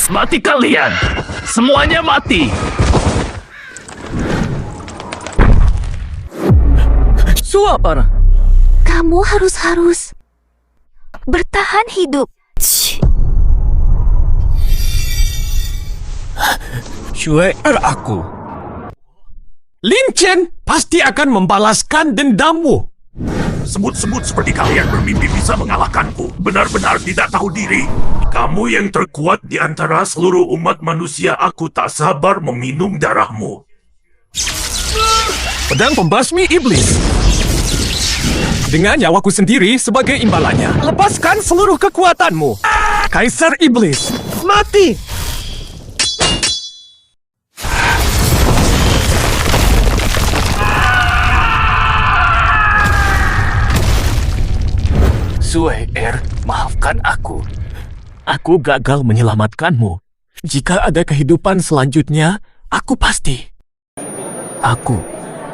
Mati kalian! Semuanya mati! Suapana? Kamu harus bertahan hidup. Shue'er aku. Lin Chen pasti akan membalaskan dendammu. Semut-semut seperti kalian bermimpi bisa mengalahkanku. Benar-benar tidak tahu diri. Kamu yang terkuat di antara seluruh umat manusia, aku tak sabar meminum darahmu. Pedang pembasmi iblis. Dengan nyawaku sendiri sebagai imbalannya, lepaskan seluruh kekuatanmu. Kaisar Iblis, mati! Shue'er, maafkan aku. Aku gagal menyelamatkanmu. Jika ada kehidupan selanjutnya, aku pasti.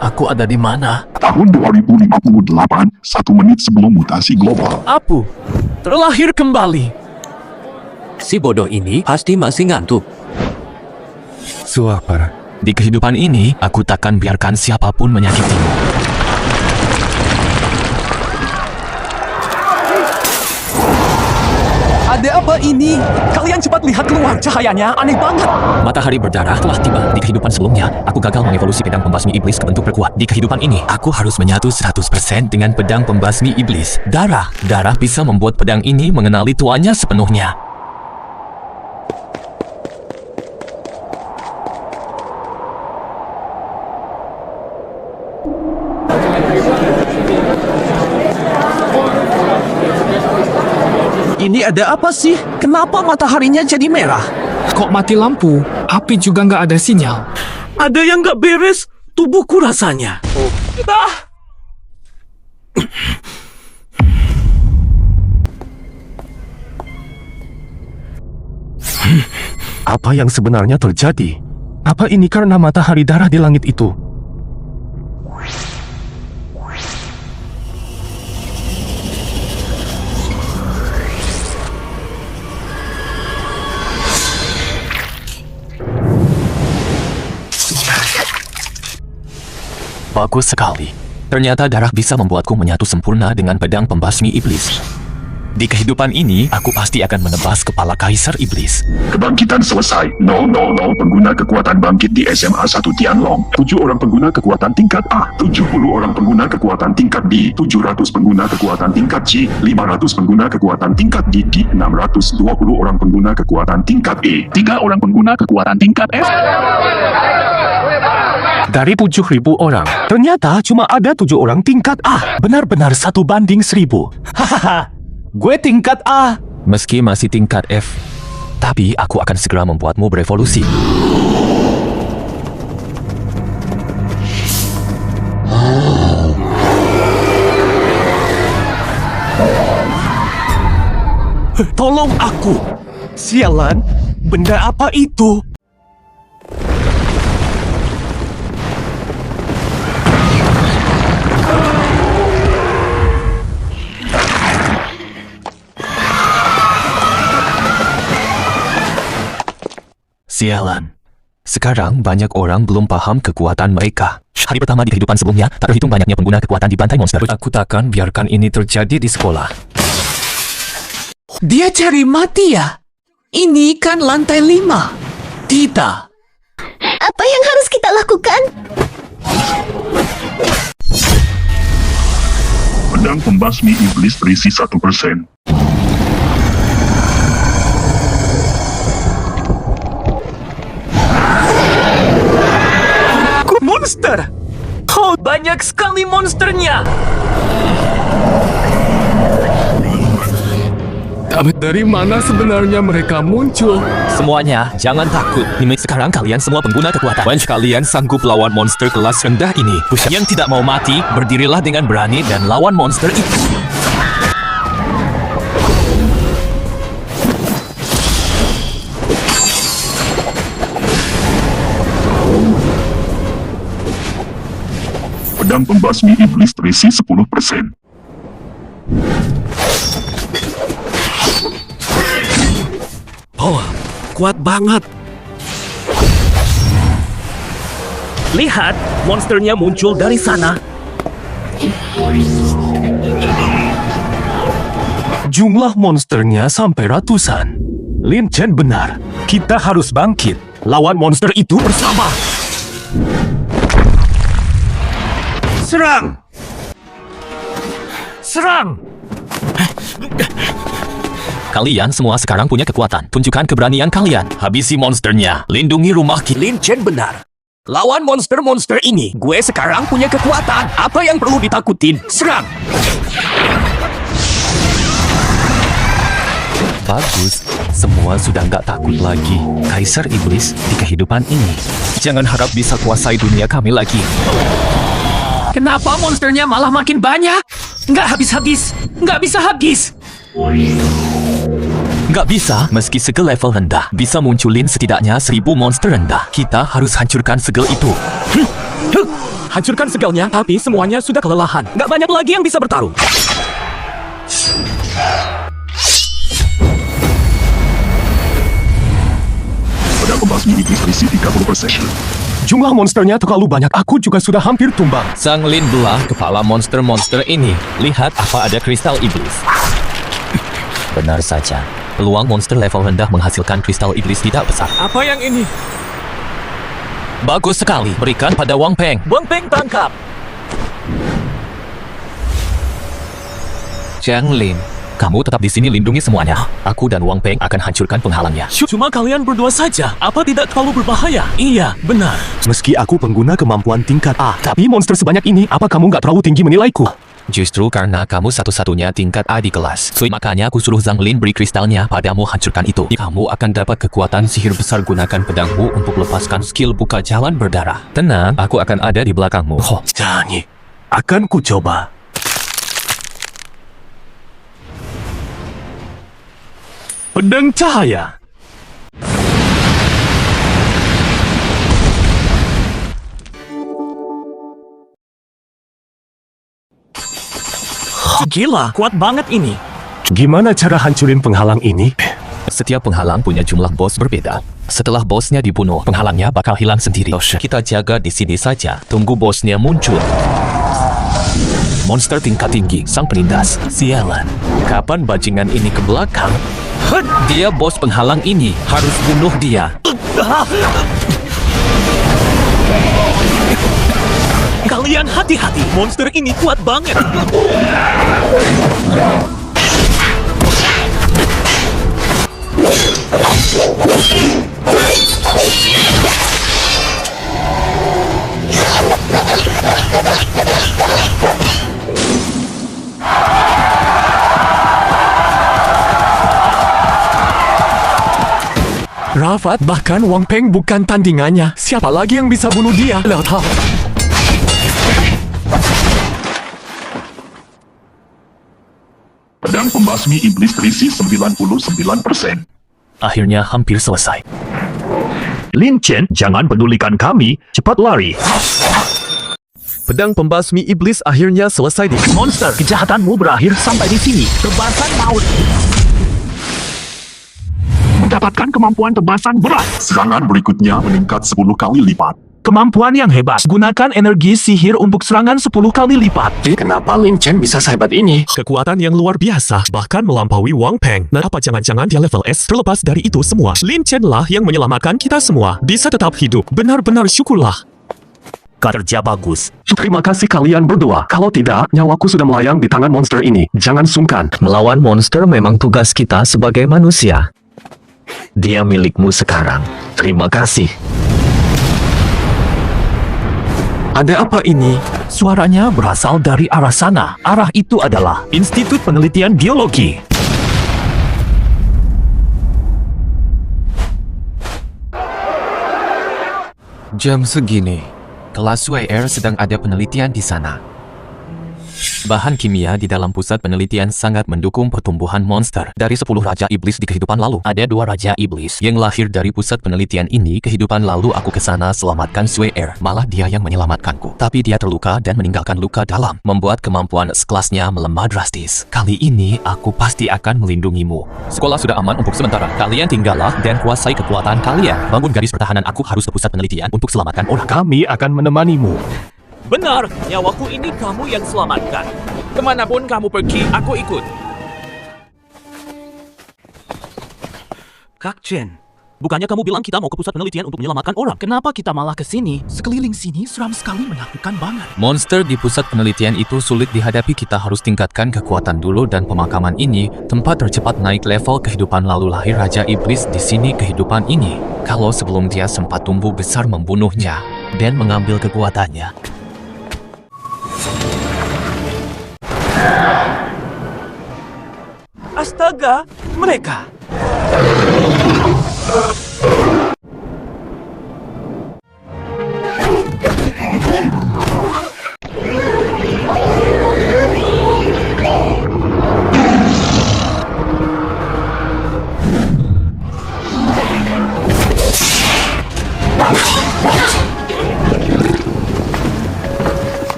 Aku ada di mana? Tahun 2058, 1 menit sebelum mutasi global. Apu, terlahir kembali. Si bodoh ini pasti masih ngantuk. Suapar. Di kehidupan ini, aku takkan biarkan siapapun menyakitimu. Ada apa ini? Kalian cepat lihat keluar, cahayanya aneh banget. Matahari berdarah telah tiba. Di kehidupan sebelumnya, aku gagal mengevolusi pedang pembasmi iblis ke bentuk terkuat. Di kehidupan ini, aku harus menyatu 100% dengan pedang pembasmi iblis. Darah bisa membuat pedang ini mengenali tuannya sepenuhnya. Ini ada apa sih? Kenapa mataharinya jadi merah? Kok mati lampu? Api juga nggak ada sinyal. Ada yang nggak beres. Tubuhku rasanya. Apa yang sebenarnya terjadi? Apa ini karena matahari darah di langit itu? Bagus sekali. Ternyata darah bisa membuatku menyatu sempurna dengan pedang pembasmi iblis. Di kehidupan ini, aku pasti akan menebas kepala Kaisar Iblis. Kebangkitan selesai. 000 pengguna kekuatan bangkit di SMA 1 Tianlong. 7 orang pengguna kekuatan tingkat A. 70 orang pengguna kekuatan tingkat B. 700 pengguna kekuatan tingkat C. 500 pengguna kekuatan tingkat D. 620 orang pengguna kekuatan tingkat E. 3 orang pengguna kekuatan tingkat F. Dari 7.000 orang, ternyata cuma ada 7 orang tingkat A. Benar-benar 1:1000. Hahaha, gue tingkat A. Meski masih tingkat F, tapi aku akan segera membuatmu berevolusi. Tolong aku. Sialan, benda apa itu? Sialan. Sekarang banyak orang belum paham kekuatan mereka. Hari pertama di kehidupan sebelumnya, tak terhitung banyaknya pengguna kekuatan di bantai monster. Aku takkan biarkan ini terjadi di sekolah. Dia cari mati ya? Ini kan lantai 5. Tidak. Apa yang harus kita lakukan? Pedang pembasmi iblis berisi 1%. Monster! Oh, banyak sekali monsternya! Tapi dari mana sebenarnya mereka muncul? Semuanya, jangan takut. Sekarang kalian semua pengguna kekuatan. Kalian sanggup lawan monster kelas rendah ini. Yang tidak mau mati, berdirilah dengan berani dan lawan monster itu. Pedang pembasmi iblis berisi 10%. kuat banget. Lihat, monsternya muncul dari sana. Jumlah monsternya sampai ratusan. Lin Chen benar. Kita harus bangkit. Lawan monster itu bersama. Serang! Serang! Kalian semua sekarang punya kekuatan. Tunjukkan keberanian kalian. Habisi monsternya. Lindungi rumah kita. Lin Chen benar. Lawan monster-monster ini, gue sekarang punya kekuatan. Apa yang perlu ditakutin? Serang! Bagus. Semua sudah nggak takut lagi. Kaisar Iblis di kehidupan ini. Jangan harap bisa kuasai dunia kami lagi. Kenapa monsternya malah makin banyak? Nggak habis-habis. Nggak bisa habis. Nggak bisa, meski segel level rendah. Bisa munculin setidaknya 1000 monster rendah. Kita harus hancurkan segel itu. Hancurkan segelnya, tapi semuanya sudah kelelahan. Nggak banyak lagi yang bisa bertarung. Pedang pembasmi iblis berisi 30%. Jumlah monsternya terlalu banyak. Aku juga sudah hampir tumbang. Sang Lin belah kepala monster-monster ini. Lihat apa ada kristal iblis. Benar saja. Peluang monster level rendah menghasilkan kristal iblis tidak besar. Apa yang ini? Bagus sekali. Berikan pada Wang Peng. Wang Peng tangkap. Zhang Lin, kamu tetap di sini lindungi semuanya. Aku dan Wang Peng akan hancurkan penghalangnya. Cuma kalian berdua saja. Apa tidak terlalu berbahaya? Iya, benar. Meski aku pengguna kemampuan tingkat A, tapi monster sebanyak ini, apa kamu nggak terlalu tinggi menilaiku? Justru karena kamu satu-satunya tingkat A di kelas. So, makanya aku suruh Zhang Lin beri kristalnya padamu, hancurkan itu. Kamu akan dapat kekuatan sihir besar. Gunakan pedangmu untuk lepaskan skill buka jalan berdarah. Tenang, aku akan ada di belakangmu. Oh, jangan. Akan ku coba. Pedang cahaya. Gila, kuat banget ini. Gimana cara hancurin penghalang ini? Setiap penghalang punya jumlah bos berbeda. Setelah bosnya dibunuh, penghalangnya bakal hilang sendiri. Kita jaga di sini saja, tunggu bosnya muncul. Monster tingkat tinggi, sang penindas. Sialan, kapan bajingan ini ke belakang? Dia bos penghalang ini, harus bunuh dia. Kalian hati-hati, monster ini kuat banget. Rafat, bahkan Wang Peng bukan tandingannya. Siapa lagi yang bisa bunuh dia? Lihat. Pedang pembasmi iblis berisi 99%. Akhirnya hampir selesai. Lin Chen, jangan pedulikan kami. Cepat lari. Pedang pembasmi iblis akhirnya selesai di... Monster, kejahatanmu berakhir sampai di sini. Tebasan maut. Mendapatkan kemampuan tebasan berat. Serangan berikutnya meningkat 10 kali lipat. Kemampuan yang hebat. Gunakan energi sihir untuk serangan 10 kali lipat. Kenapa Lin Chen bisa sehebat ini? Kekuatan yang luar biasa, bahkan melampaui Wang Peng. Nah, apa jangan-jangan dia level S? Terlepas dari itu semua, Lin Chen lah yang menyelamatkan kita semua. Bisa tetap hidup. Benar-benar syukurlah. Kerja bagus. Terima kasih kalian berdua. Kalau tidak, nyawaku sudah melayang di tangan monster ini. Jangan sungkan. Melawan monster memang tugas kita sebagai manusia. Dia milikmu sekarang. Terima kasih. Ada apa ini? Suaranya berasal dari arah sana. Arah itu adalah Institut Penelitian Biologi. Jam segini, kelas WR sedang ada penelitian di sana. Bahan kimia di dalam pusat penelitian sangat mendukung pertumbuhan monster. Dari 10 Raja Iblis di kehidupan lalu, ada 2 Raja Iblis yang lahir dari pusat penelitian ini. Kehidupan lalu aku ke sana selamatkan Sue Air. Malah dia yang menyelamatkanku. Tapi dia terluka dan meninggalkan luka dalam, membuat kemampuan sekelasnya melemah drastis. Kali ini aku pasti akan melindungimu. Sekolah sudah aman untuk sementara. Kalian tinggallah dan kuasai kekuatan kalian. Bangun garis pertahanan. Aku harus ke pusat penelitian untuk selamatkan orang. Kami akan menemanimu. Benar, nyawaku ini kamu yang selamatkan. Kemanapun kamu pergi, aku ikut. Kak Chen, Bukannya kamu bilang kita mau ke pusat penelitian untuk menyelamatkan orang? kenapa kita malah ke sini? Sekeliling sini seram sekali, menakutkan banget. Monster di pusat penelitian itu sulit dihadapi. Kita harus tingkatkan kekuatan dulu dan pemakaman ini tempat tercepat naik level kehidupan lalu lahir Raja Iblis di sini kehidupan ini. Kalau sebelum dia sempat tumbuh besar membunuhnya dan mengambil kekuatannya. Astaga, mereka!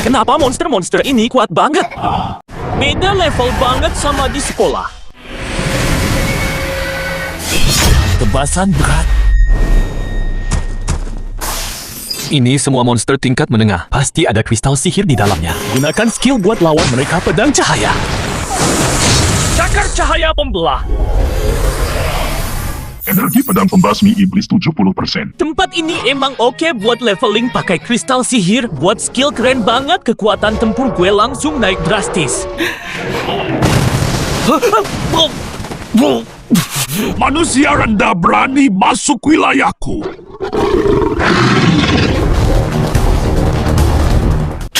Kenapa monster-monster ini kuat banget? Beda level banget sama di sekolah. Tebasan berat. Ini semua monster tingkat menengah. Pasti ada kristal sihir di dalamnya. Gunakan skill buat lawan mereka pedang cahaya. Cakar cahaya pembelah. Energi pedang pembasmi iblis 70%. Tempat ini emang oke buat leveling pakai kristal sihir. Buat skill keren banget. Kekuatan tempur gue langsung naik drastis. Manusia rendah berani masuk wilayahku.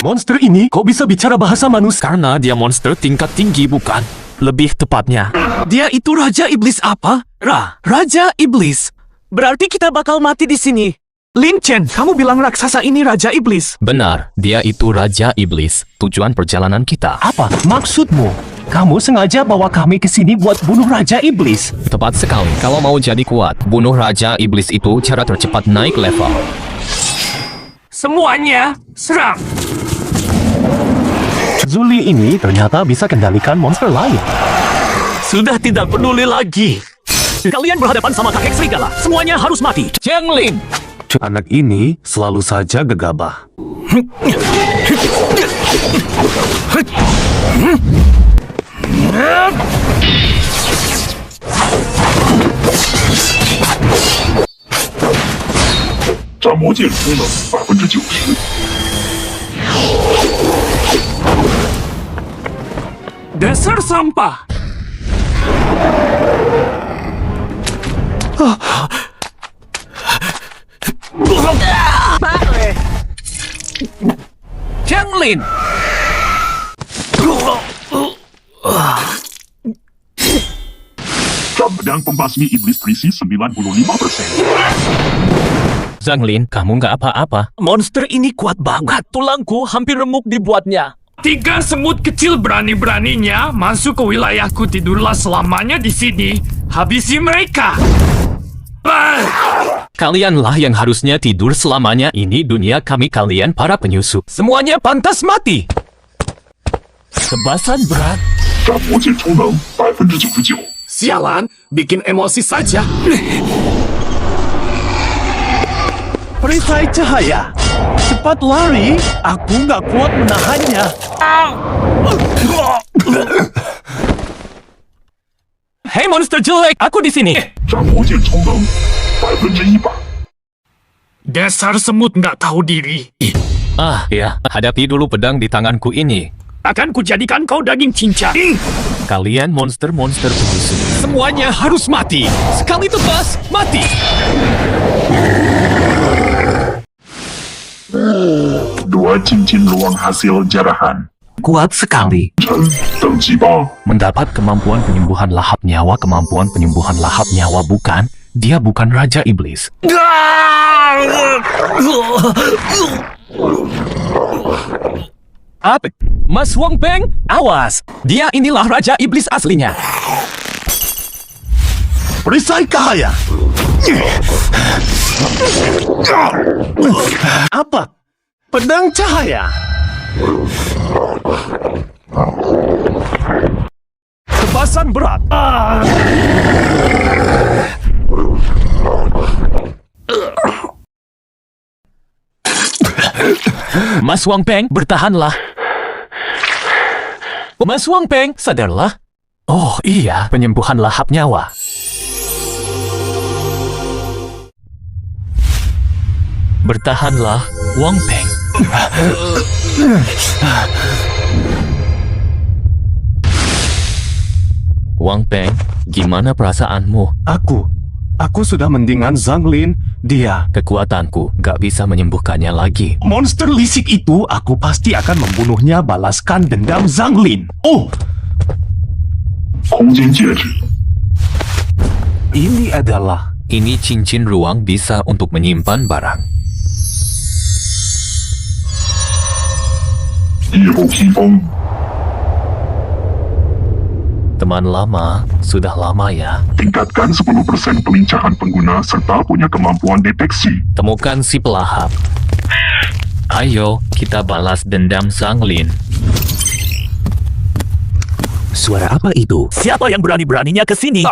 Monster ini kok bisa bicara bahasa manusia? Karena dia monster tingkat tinggi bukan? Lebih tepatnya. Dia itu Raja Iblis apa? Raja Iblis. Berarti kita bakal mati di sini. Lin Chen, kamu bilang raksasa ini Raja Iblis. Benar, dia itu Raja Iblis. Tujuan perjalanan kita. Apa maksudmu? Kamu sengaja bawa kami ke sini buat bunuh Raja Iblis? Tepat sekali. Kalau mau jadi kuat, bunuh Raja Iblis itu cara tercepat naik level. Semuanya serang. Zuli ini ternyata bisa kendalikan monster lain. Sudah tidak peduli lagi. Kalian berhadapan sama kakek serigala. Semuanya harus mati. Cheng Lin! Anak ini selalu saja gegabah. Dasar sampah. Cheng Lin. Jam pedang pembasmi iblis terisi 95%. Zhang Lin, kamu nggak apa-apa. Monster ini kuat banget. Tulangku hampir remuk dibuatnya. 3 semut kecil berani-beraninya masuk ke wilayahku. Tidurlah selamanya di sini. Habisi mereka. Kalianlah yang harusnya tidur selamanya. Ini dunia kami, kalian para penyusup. Semuanya pantas mati. Tebasan berat. 战魔界充能99%。 Sialan, bikin emosi saja. Perisai cahaya. Cepat lari. Aku nggak kuat menahannya. Hei monster jelek, aku di sini. 战魔界充能100%。 Dasar semut nggak tahu diri. Ah, ya, hadapi dulu pedang di tanganku ini. Akan kujadikan kau daging cincang. Kalian monster-monster penyusup. Semuanya harus mati. Sekali tebas, mati. Dua cincin luang hasil jarahan. Kuat sekali. 等级吧。 Mendapat kemampuan penyembuhan lahap nyawa. Kemampuan penyembuhan lahap nyawa bukan? Dia bukan Raja Iblis. Apa? Mas Wang Peng, awas! Dia inilah Raja Iblis aslinya. Perisai cahaya. Apa? Pedang cahaya. Tebasan berat. Mas Wang Peng, bertahanlah. Mas Wang Peng, sadarlah. Oh iya, Penyembuhan lahap nyawa. Bertahanlah, Wang Peng. Wang Peng, gimana perasaanmu? Aku sudah mendingan Zhang Lin. Dia Kekuatanku gak bisa menyembuhkannya lagi. monster lisik itu, aku pasti akan membunuhnya balaskan dendam Zhang Lin. Oh, 空间戒指， ini adalah Ini cincin ruang bisa untuk menyimpan barang. 夜后披风， Teman lama, sudah lama ya. tingkatkan 10% pelincahan pengguna serta punya kemampuan deteksi. Temukan si pelahap. Ayo, kita balas dendam Zhang Lin. suara apa itu? Siapa yang berani-beraninya ke sini?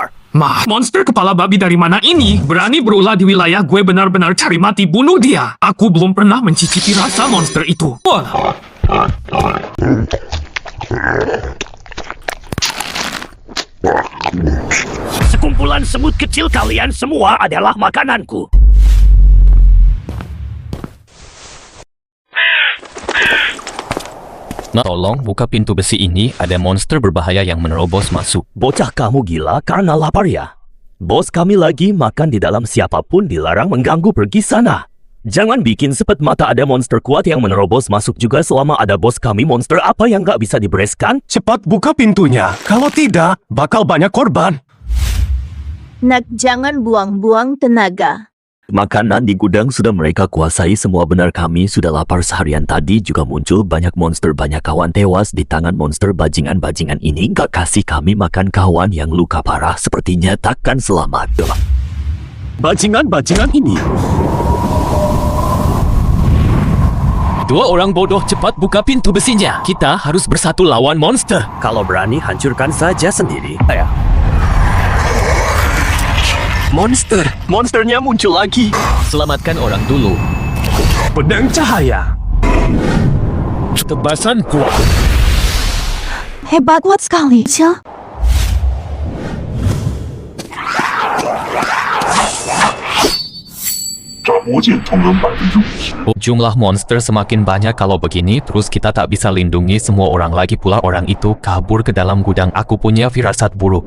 Monster kepala babi dari mana ini? Berani berulah di wilayah gue, benar-benar cari mati bunuh dia. Aku belum pernah mencicipi rasa monster itu. Wah. Sekumpulan semut kecil kalian semua adalah makananku. Nah, tolong buka pintu besi ini, ada monster berbahaya yang menerobos masuk. Bocah kamu gila karena lapar ya? Bos kami lagi makan di dalam, siapapun dilarang mengganggu, pergi sana. Jangan bikin sepet mata, ada monster kuat yang menerobos masuk juga. Selama ada bos kami, monster apa yang gak bisa dibereskan? Cepat buka pintunya. Kalau tidak, bakal banyak korban. Nak, jangan buang-buang tenaga. Makanan di gudang sudah mereka kuasai semua, benar kami sudah lapar seharian tadi. Juga muncul banyak monster, banyak kawan tewas di tangan monster bajingan-bajingan ini. Gak kasih kami makan, kawan yang luka parah sepertinya takkan selamat. Bajingan-bajingan ini. Dua orang bodoh, cepat buka pintu besinya. Kita harus bersatu lawan monster. Kalau berani hancurkan saja sendiri. Monsternya muncul lagi. Selamatkan orang dulu. Pedang cahaya. Tebasan kuat. Hebat, kuat sekali. Cia. Jumlah monster semakin banyak. Kalau begini terus kita tak bisa lindungi semua orang. Lagi pula orang itu kabur ke dalam gudang. Aku punya firasat buruk.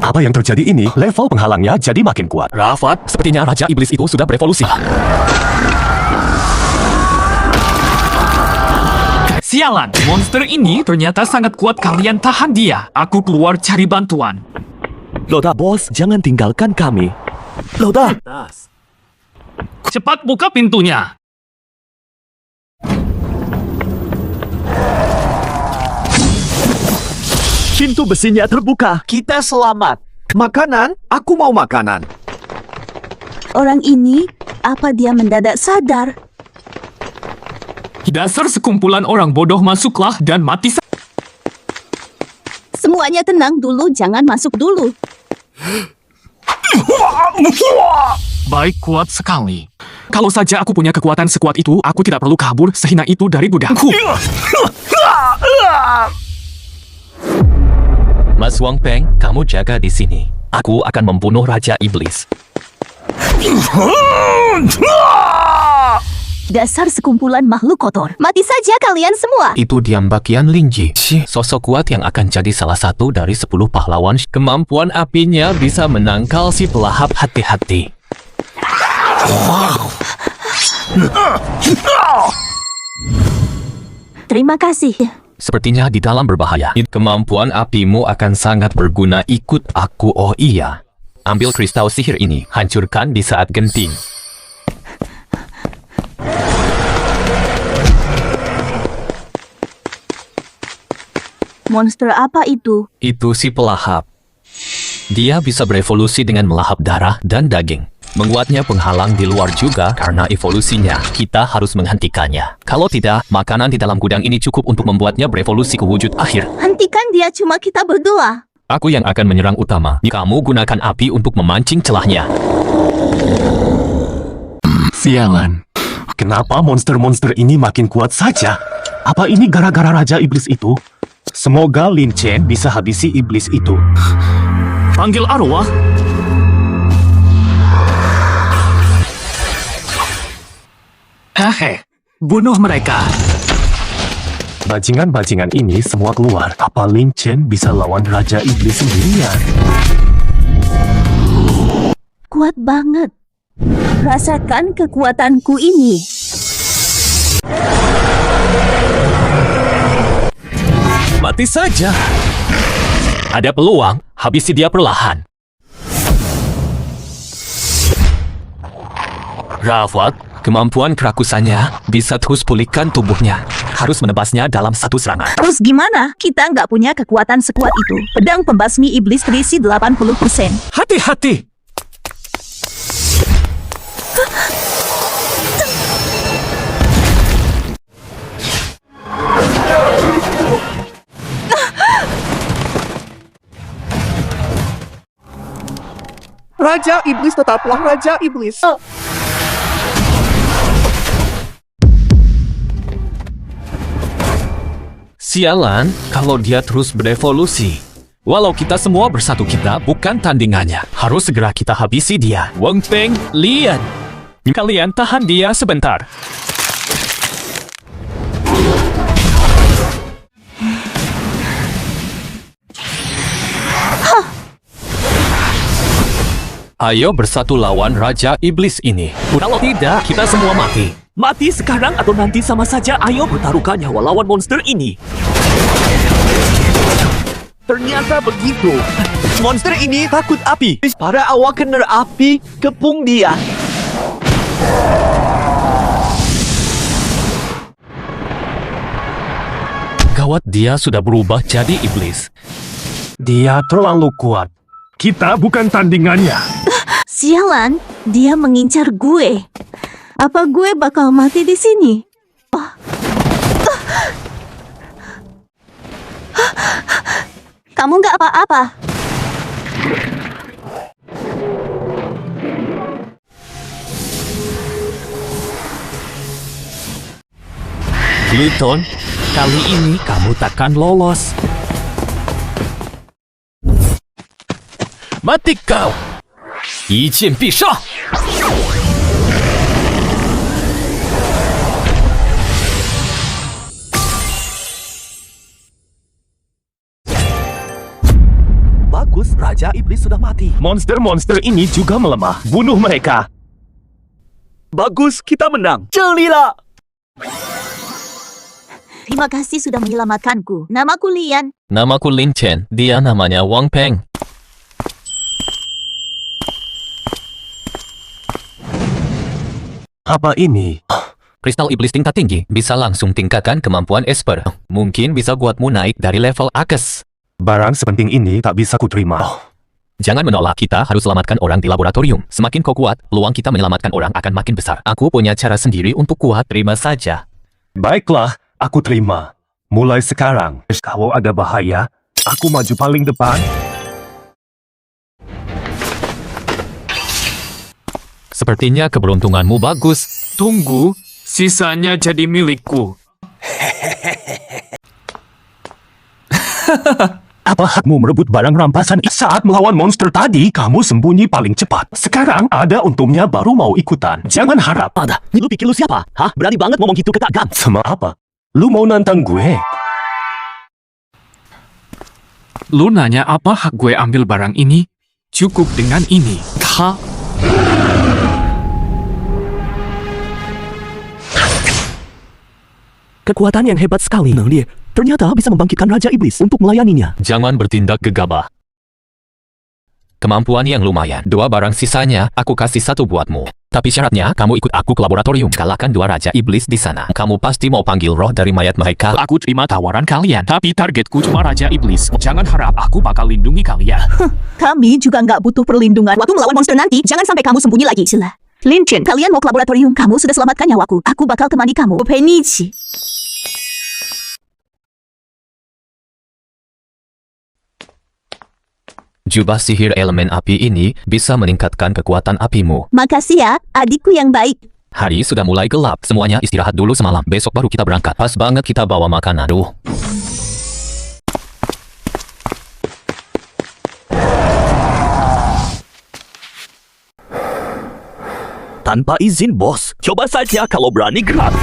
Apa yang terjadi ini? Level penghalangnya jadi makin kuat. Rafat, sepertinya Raja Iblis itu sudah berevolusi. Sialan, monster ini ternyata sangat kuat. Kalian tahan dia. Aku keluar cari bantuan. Loda, bos, jangan tinggalkan kami. Loda! Cepat buka pintunya. Pintu besinya terbuka. Kita selamat. Makanan? Aku mau makanan. Orang ini, apa dia mendadak sadar? Dasar sekumpulan orang bodoh, masuklah dan mati. Semuanya tenang dulu, jangan masuk dulu. Baik, kuat sekali. Kalau saja aku punya kekuatan sekuat itu, aku tidak perlu kabur sehina itu dari gudangku. Mas Wang Peng, kamu jaga di sini. Aku akan membunuh Raja Iblis. Dasar sekumpulan makhluk kotor. Mati saja kalian semua. Itu Diambakian Lingji. Sosok kuat yang akan jadi salah satu dari 10 pahlawan. Kemampuan apinya bisa menangkal si pelahap. Hati-hati. Terima kasih. Sepertinya di dalam berbahaya. Kemampuan apimu akan sangat berguna ikut aku. Oh iya. Ambil kristal sihir ini. Hancurkan di saat genting. Monster apa itu? Itu si pelahap. Dia bisa berevolusi dengan melahap darah dan daging. Menguatnya penghalang di luar juga karena evolusinya. Kita harus menghentikannya. Kalau tidak, makanan di dalam gudang ini cukup untuk membuatnya berevolusi ke wujud akhir. Hentikan dia, cuma kita berdua. Aku yang akan menyerang utama. Kamu gunakan api untuk memancing celahnya. Sialan. Kenapa monster-monster ini makin kuat saja? Apa ini gara-gara Raja Iblis itu? Semoga Lin Chen bisa habisi iblis itu. Panggil arwah. Hehe, bunuh mereka. Bajingan-bajingan ini semua keluar. Apa Lin Chen bisa lawan Raja Iblis sendirian? Kuat banget. Rasakan kekuatanku ini. Mati saja. Ada peluang, habisi dia perlahan. Rawat, kemampuan kerakusannya bisa terus pulihkan tubuhnya. Harus menebasnya dalam satu serangan. Terus gimana? Kita nggak punya kekuatan sekuat itu. Pedang pembasmi iblis terisi 80%. Hati-hati. Raja Iblis tetaplah Raja Iblis. Sialan kalau dia terus berevolusi. Walau kita semua bersatu, kita bukan tandingannya. Harus segera kita habisi dia. Wang Peng, lihat. Kalian tahan dia sebentar. Ayo bersatu lawan Raja Iblis ini. Kalau tidak, kita semua mati. Mati sekarang atau nanti sama saja. Ayo bertaruhkan nyawa lawan monster ini. Ternyata begitu. Monster ini takut api. Para awak kena api, kepung dia. Gawat, dia sudah berubah jadi iblis. Dia terlalu kuat. Kita bukan tandingannya. Sialan, dia mengincar gue. Apa gue bakal mati di sini? Kamu nggak apa-apa. Pluton, kali ini kamu takkan lolos. Mati kau! 一剑必杀！ Bagus, Raja Iblis sudah mati. Monster-monster ini juga melemah. Bunuh mereka. Bagus, kita menang. Jelilah! Terima kasih sudah menyelamatkanku. Namaku Lian. Namaku Lin Chen, dia namanya Wang Peng. Apa ini? Kristal iblis tingkat tinggi bisa langsung tingkatkan kemampuan Esper. Mungkin bisa buatmu naik dari level Akes. Barang sepenting ini tak bisa kuterima. Jangan menolak, kita harus selamatkan orang di laboratorium. Semakin kau kuat, peluang kita menyelamatkan orang akan makin besar. Aku punya cara sendiri untuk kuat, terima saja. Baiklah, aku terima. Mulai sekarang, kalau ada bahaya, aku maju paling depan. Sepertinya keberuntunganmu bagus. Tunggu, sisanya jadi milikku. Apa hakmu merebut barang rampasan saat melawan monster tadi? Kamu sembunyi paling cepat. Sekarang ada untungnya baru mau ikutan. Jangan harap. Ada, lu pikir lu siapa? Hah? Berani banget ngomong gitu ke Kak Gam. Sama apa? Lu mau nantang gue? Lu nanya apa hak gue ambil barang ini? Cukup dengan ini. Kekuatan yang hebat sekali. 能力 ternyata bisa membangkitkan Raja Iblis untuk melayaninya. Jangan bertindak gegabah. Kemampuan yang lumayan. 2 barang sisanya, aku kasih 1 buatmu. Tapi syaratnya, kamu ikut aku ke laboratorium. Kalahkan 2 Raja Iblis di sana. Kamu pasti mau panggil roh dari mayat mereka. Aku terima tawaran kalian, tapi targetku cuma Raja Iblis. Jangan harap aku bakal lindungi kalian. Kami juga nggak butuh perlindungan. Waktu melawan monster nanti, jangan sampai kamu sembunyi lagi. Sila. Lin Chen, kalian mau ke laboratorium. Kamu sudah selamatkan nyawaku. Aku bakal temani kamu. Penichi. Jubah sihir elemen api ini bisa meningkatkan kekuatan apimu. Makasih ya, adikku yang baik. Hari sudah mulai gelap. Semuanya istirahat dulu semalam. Besok baru kita berangkat. Pas banget kita bawa makanan. Duh. Tanpa izin bos, coba saja kalau berani gerak.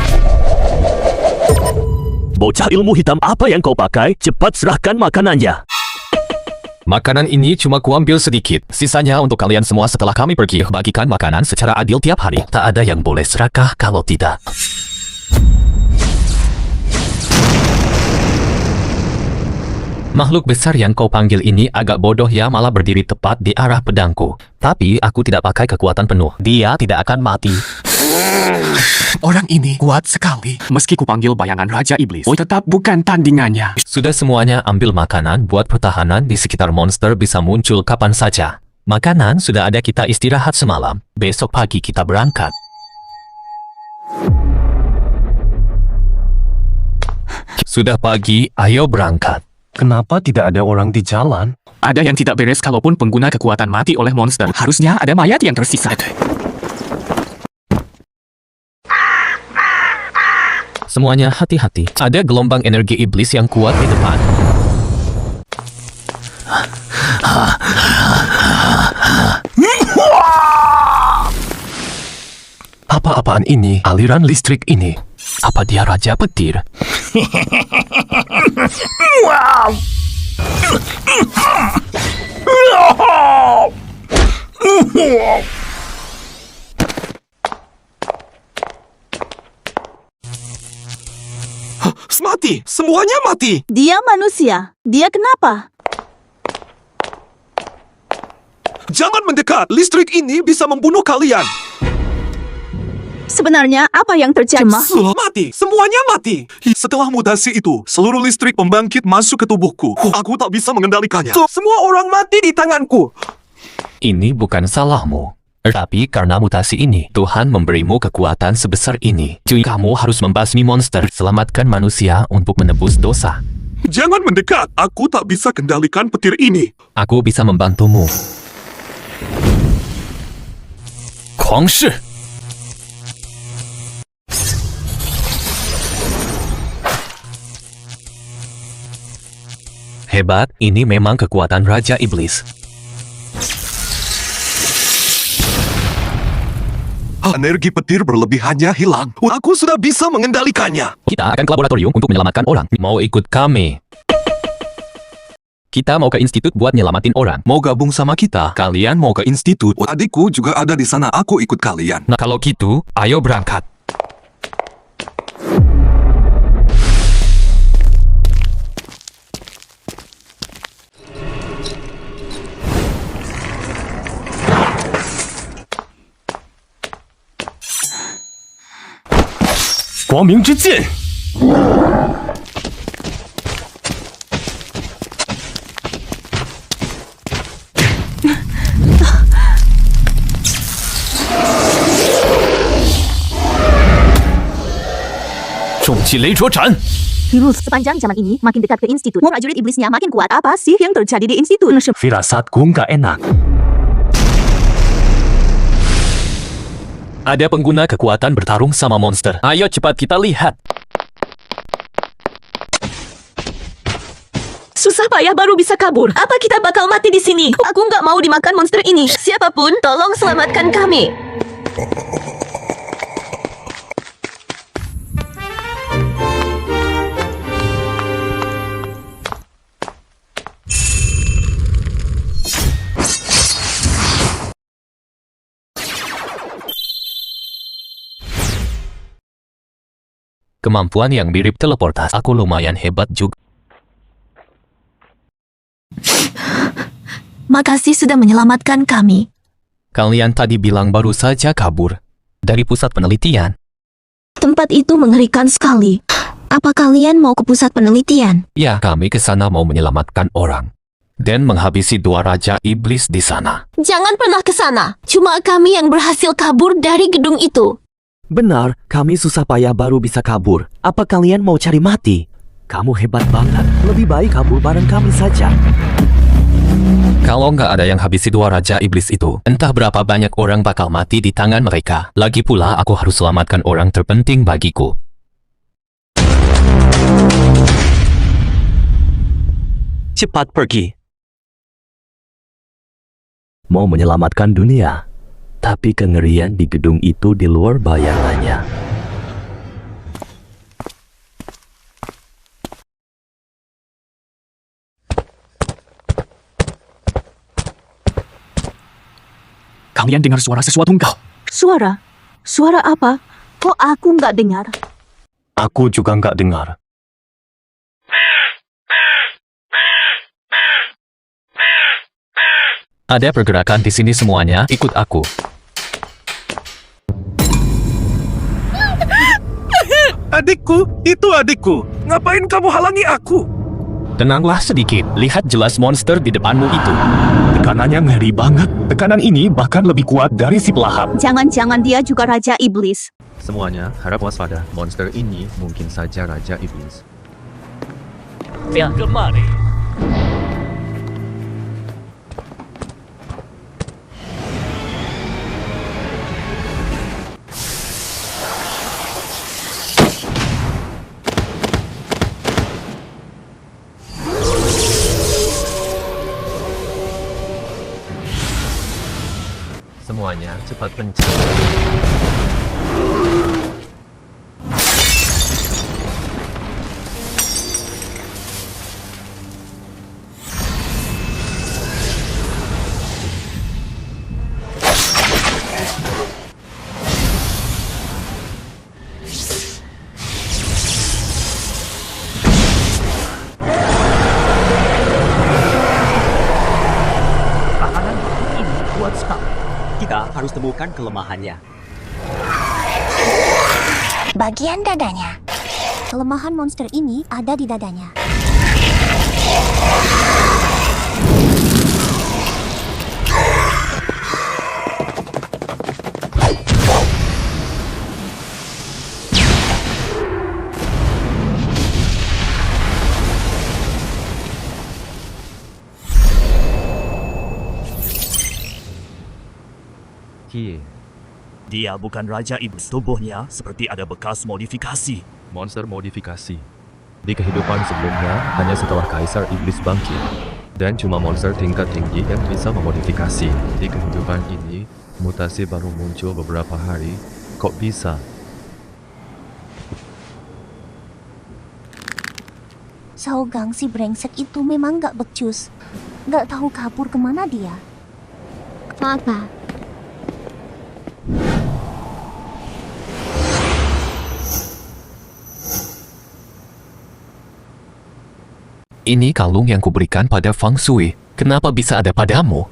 Bocah ilmu hitam apa yang kau pakai? Cepat serahkan makanannya. Makanan ini cuma kuambil sedikit. Sisanya untuk kalian semua setelah kami pergi. Bagikan makanan secara adil tiap hari. Tak ada yang boleh serakah kalau tidak. Makhluk besar yang kau panggil ini agak bodoh ya, malah berdiri tepat di arah pedangku. Tapi aku tidak pakai kekuatan penuh. Dia tidak akan mati. Orang ini kuat sekali. Meski kupanggil bayangan Raja Iblis, tetap bukan tandingannya. Sudah semuanya ambil makanan buat pertahanan di sekitar monster bisa muncul kapan saja. Makanan sudah ada, kita istirahat semalam. Besok pagi kita berangkat. Sudah pagi, ayo berangkat. Kenapa tidak ada orang di jalan? Ada yang tidak beres kalaupun pengguna kekuatan mati oleh monster. Harusnya ada mayat yang tersisa. Semuanya hati-hati. Ada gelombang energi iblis yang kuat di depan. Apa-apaan ini? Aliran listrik ini. Apa dia Raja Petir? Mati, semuanya mati. Dia manusia. Dia kenapa? Jangan mendekat. Listrik ini bisa membunuh kalian. Sebenarnya apa yang terjadi? Mati, semuanya mati. Setelah mutasi itu, seluruh listrik pembangkit masuk ke tubuhku. Aku tak bisa mengendalikannya. Semua orang mati di tanganku. Ini bukan salahmu. Tapi karena mutasi ini, Tuhan memberimu kekuatan sebesar ini. Cuy, kamu harus membasmi monster. Selamatkan manusia untuk menebus dosa. Jangan mendekat. Aku tak bisa kendalikan petir ini. Aku bisa membantumu. Kuangshi. Hebat, ini memang kekuatan Raja Iblis. Energi petir berlebihannya hilang. Aku sudah bisa mengendalikannya. Kita akan ke laboratorium untuk menyelamatkan orang. Mau ikut kami? Kita mau ke institut buat nyelamatin orang. Mau gabung sama kita? Kalian mau ke institut? Adikku juga ada di sana. Aku ikut kalian. Nah kalau gitu, ayo berangkat. Guangming之剑. Sepanjang zaman ini, makin dekat ke institut, prajurit iblisnya makin kuat. Apa sih yang terjadi di institut? Firasatku nggak enak. Ada pengguna kekuatan bertarung sama monster. Ayo cepat kita lihat. Susah payah baru bisa kabur. Apa kita bakal mati di sini? Aku nggak mau dimakan monster ini. Siapapun, tolong selamatkan kami. Kemampuan yang mirip teleportasi. Aku lumayan hebat juga. Makasih sudah menyelamatkan kami. Kalian tadi bilang baru saja kabur dari pusat penelitian. Tempat itu mengerikan sekali. Apa kalian mau ke pusat penelitian? Ya, kami ke sana mau menyelamatkan orang dan menghabisi 2 raja iblis di sana. Jangan pernah ke sana. Cuma kami yang berhasil kabur dari gedung itu. Benar, kami susah payah baru bisa kabur. Apa kalian mau cari mati? Kamu hebat banget. Lebih baik kabur bareng kami saja. Kalau nggak ada yang habisi 2 raja iblis itu, entah berapa banyak orang bakal mati di tangan mereka. Lagi pula aku harus selamatkan orang terpenting bagiku. Cepat pergi. Mau menyelamatkan dunia, tapi kengerian di gedung itu di luar bayangannya. Kalian dengar suara sesuatu enggak? Suara? Suara apa? Kok aku nggak dengar? Aku juga nggak dengar. Ada pergerakan di sini semuanya, ikut aku. Adikku, itu adikku. Ngapain kamu halangi aku? Tenanglah sedikit, lihat jelas monster di depanmu itu. Tekanannya ngeri banget. Tekanan ini bahkan lebih kuat dari si pelahap. Jangan-jangan dia juga Raja Iblis. Semuanya harap waspada. Monster ini mungkin saja Raja Iblis. Ya, kemari. Semuanya cepat pencet. Kita harus temukan kelemahannya. Bagian dadanya. Kelemahan monster ini ada di dadanya. Dia bukan Raja Iblis. Tubuhnya seperti ada bekas modifikasi. Monster modifikasi. Di kehidupan sebelumnya, hanya setelah Kaisar Iblis bangkit. Dan cuma monster tingkat tinggi yang bisa memodifikasi. Di kehidupan ini, mutasi baru muncul beberapa hari. Kok bisa? Saogang si brengsek itu memang gak becus. Gak tahu kabur kemana dia. Apa? Ini kalung yang kuberikan pada Feng Shui. Kenapa bisa ada padamu?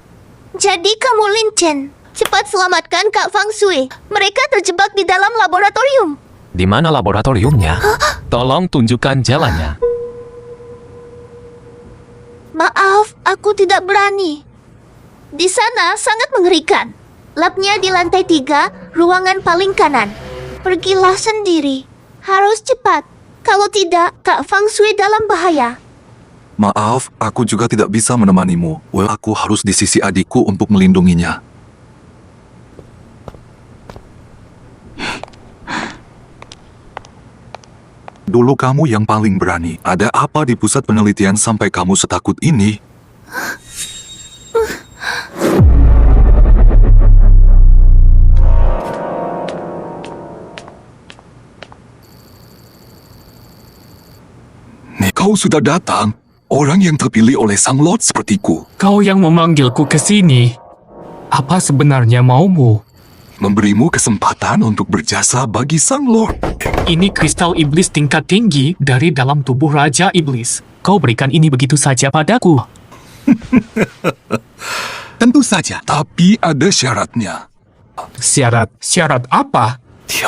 Jadi kamu Lin Chen. Cepat selamatkan Kak Feng Shui. Mereka terjebak di dalam laboratorium. Di mana laboratoriumnya? Tolong tunjukkan jalannya. Maaf, aku tidak berani. Di sana sangat mengerikan. Labnya di lantai 3, ruangan paling kanan. Pergilah sendiri. Harus cepat. Kalau tidak, Kak Feng Shui dalam bahaya. Maaf, aku juga tidak bisa menemanimu. Well, aku harus di sisi adikku untuk melindunginya. Dulu kamu yang paling berani. Ada apa di pusat penelitian sampai kamu setakut ini? Nih, kau sudah datang. Orang yang terpilih oleh Sang Lord sepertiku. Kau yang memanggilku ke sini. Apa sebenarnya maumu? memberimu kesempatan untuk berjasa bagi Sang Lord. Ini kristal iblis tingkat tinggi dari dalam tubuh Raja Iblis. Kau berikan ini begitu saja padaku. Tentu saja, tapi ada syaratnya. Syarat apa?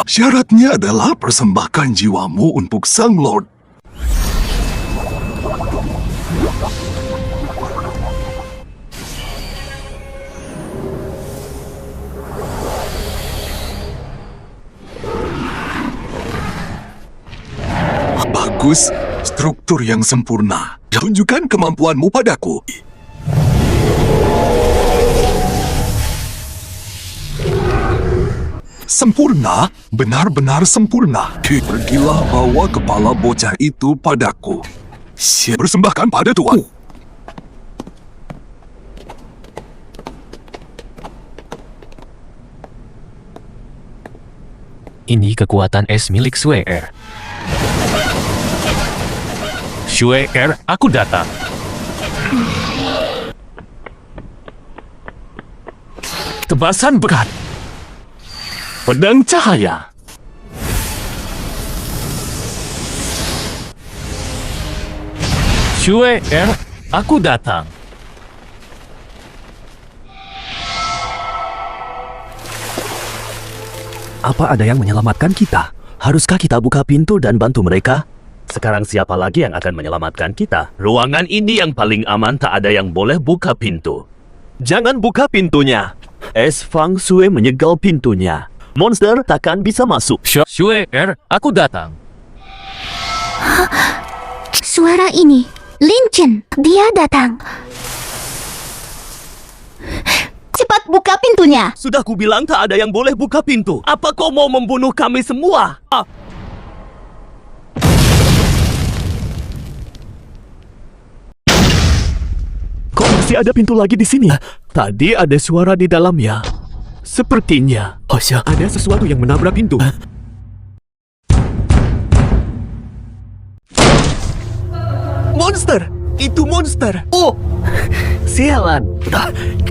Syaratnya adalah persembahkan jiwamu untuk Sang Lord. Bagus, struktur yang sempurna. Tunjukkan kemampuanmu padaku. Sempurna, benar-benar sempurna. Pergilah bawa kepala bocah itu padaku. Persembahkan pada Tuan. Ini kekuatan es milik Shue'er. Shue'er, aku datang. Tebasan berat. Pedang cahaya. Shue'er, aku datang. Apa ada yang menyelamatkan kita? Haruskah kita buka pintu dan bantu mereka? Sekarang siapa lagi yang akan menyelamatkan kita? Ruangan ini yang paling aman, tak ada yang boleh buka pintu. Jangan buka pintunya. Es Fang Shui menyegel pintunya. Monster takkan bisa masuk. Shue'er, aku datang. Suara ini, Lin Chen, dia datang. Cepat buka pintunya. Sudah kubilang tak ada yang boleh buka pintu. Apa kau mau membunuh kami semua? Kok masih ada pintu lagi di sini? Tadi ada suara di dalamnya. Sepertinya ada sesuatu yang menabrak pintu. Monster! Itu monster! Oh! Sialan!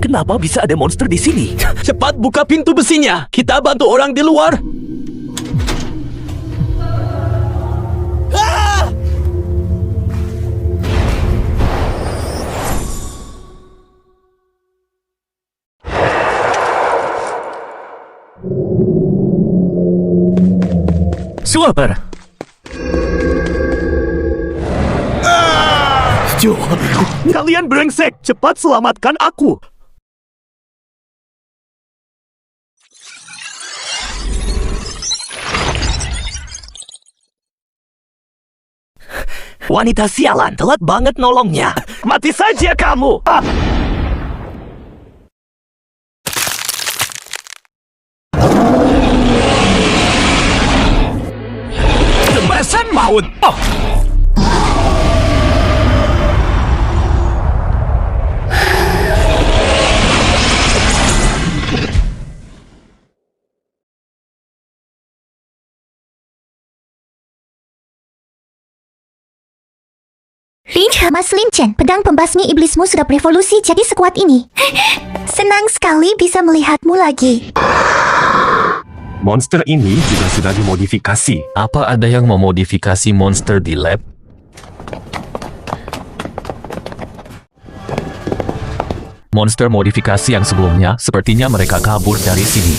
Kenapa bisa ada monster di sini? Cepat buka pintu besinya! Kita bantu orang di luar! Ah! Super! Kalian brengsek! Cepat selamatkan aku! Wanita sialan, telat banget nolongnya. Mati saja kamu! Tebasan maut! Mas Lin Chen, pedang pembasmi iblismu sudah berevolusi jadi sekuat ini. Senang sekali bisa melihatmu lagi. Monster ini juga sudah dimodifikasi. Apa ada yang memodifikasi monster di lab? Monster modifikasi yang sebelumnya, sepertinya mereka kabur dari sini.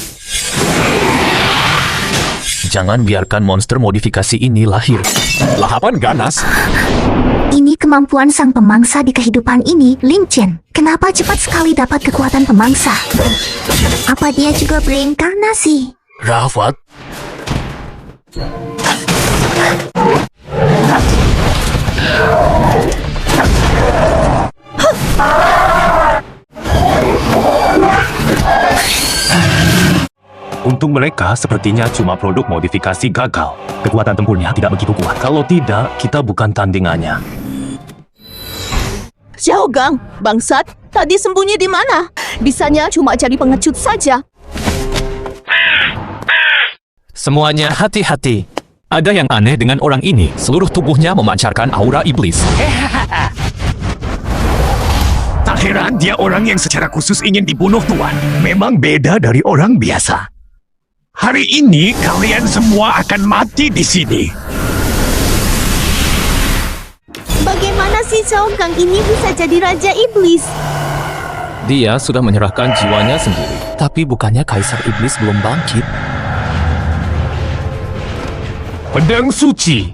Jangan biarkan monster modifikasi ini lahir. Lahapan ganas. Ini kemampuan sang pemangsa di kehidupan ini, Lin Chen. Kenapa cepat sekali dapat kekuatan pemangsa? Apa dia juga bereinkarnasi? Rafat? Untuk mereka, sepertinya cuma produk modifikasi gagal. Kekuatan tempurnya tidak begitu kuat. Kalau tidak, kita bukan tandingannya. Xiao Gang, bangsat, tadi sembunyi di mana? Bisanya cuma jadi pengecut saja. Semuanya hati-hati. Ada yang aneh dengan orang ini. Seluruh tubuhnya memancarkan aura iblis. Tak heran dia orang yang secara khusus ingin dibunuh Tuan. Memang beda dari orang biasa. Hari ini kalian semua akan mati di sini. Bagaimana si Zhao Gang ini bisa jadi Raja Iblis? Dia sudah menyerahkan jiwanya sendiri. Tapi bukannya Kaisar Iblis belum bangkit? Pedang suci.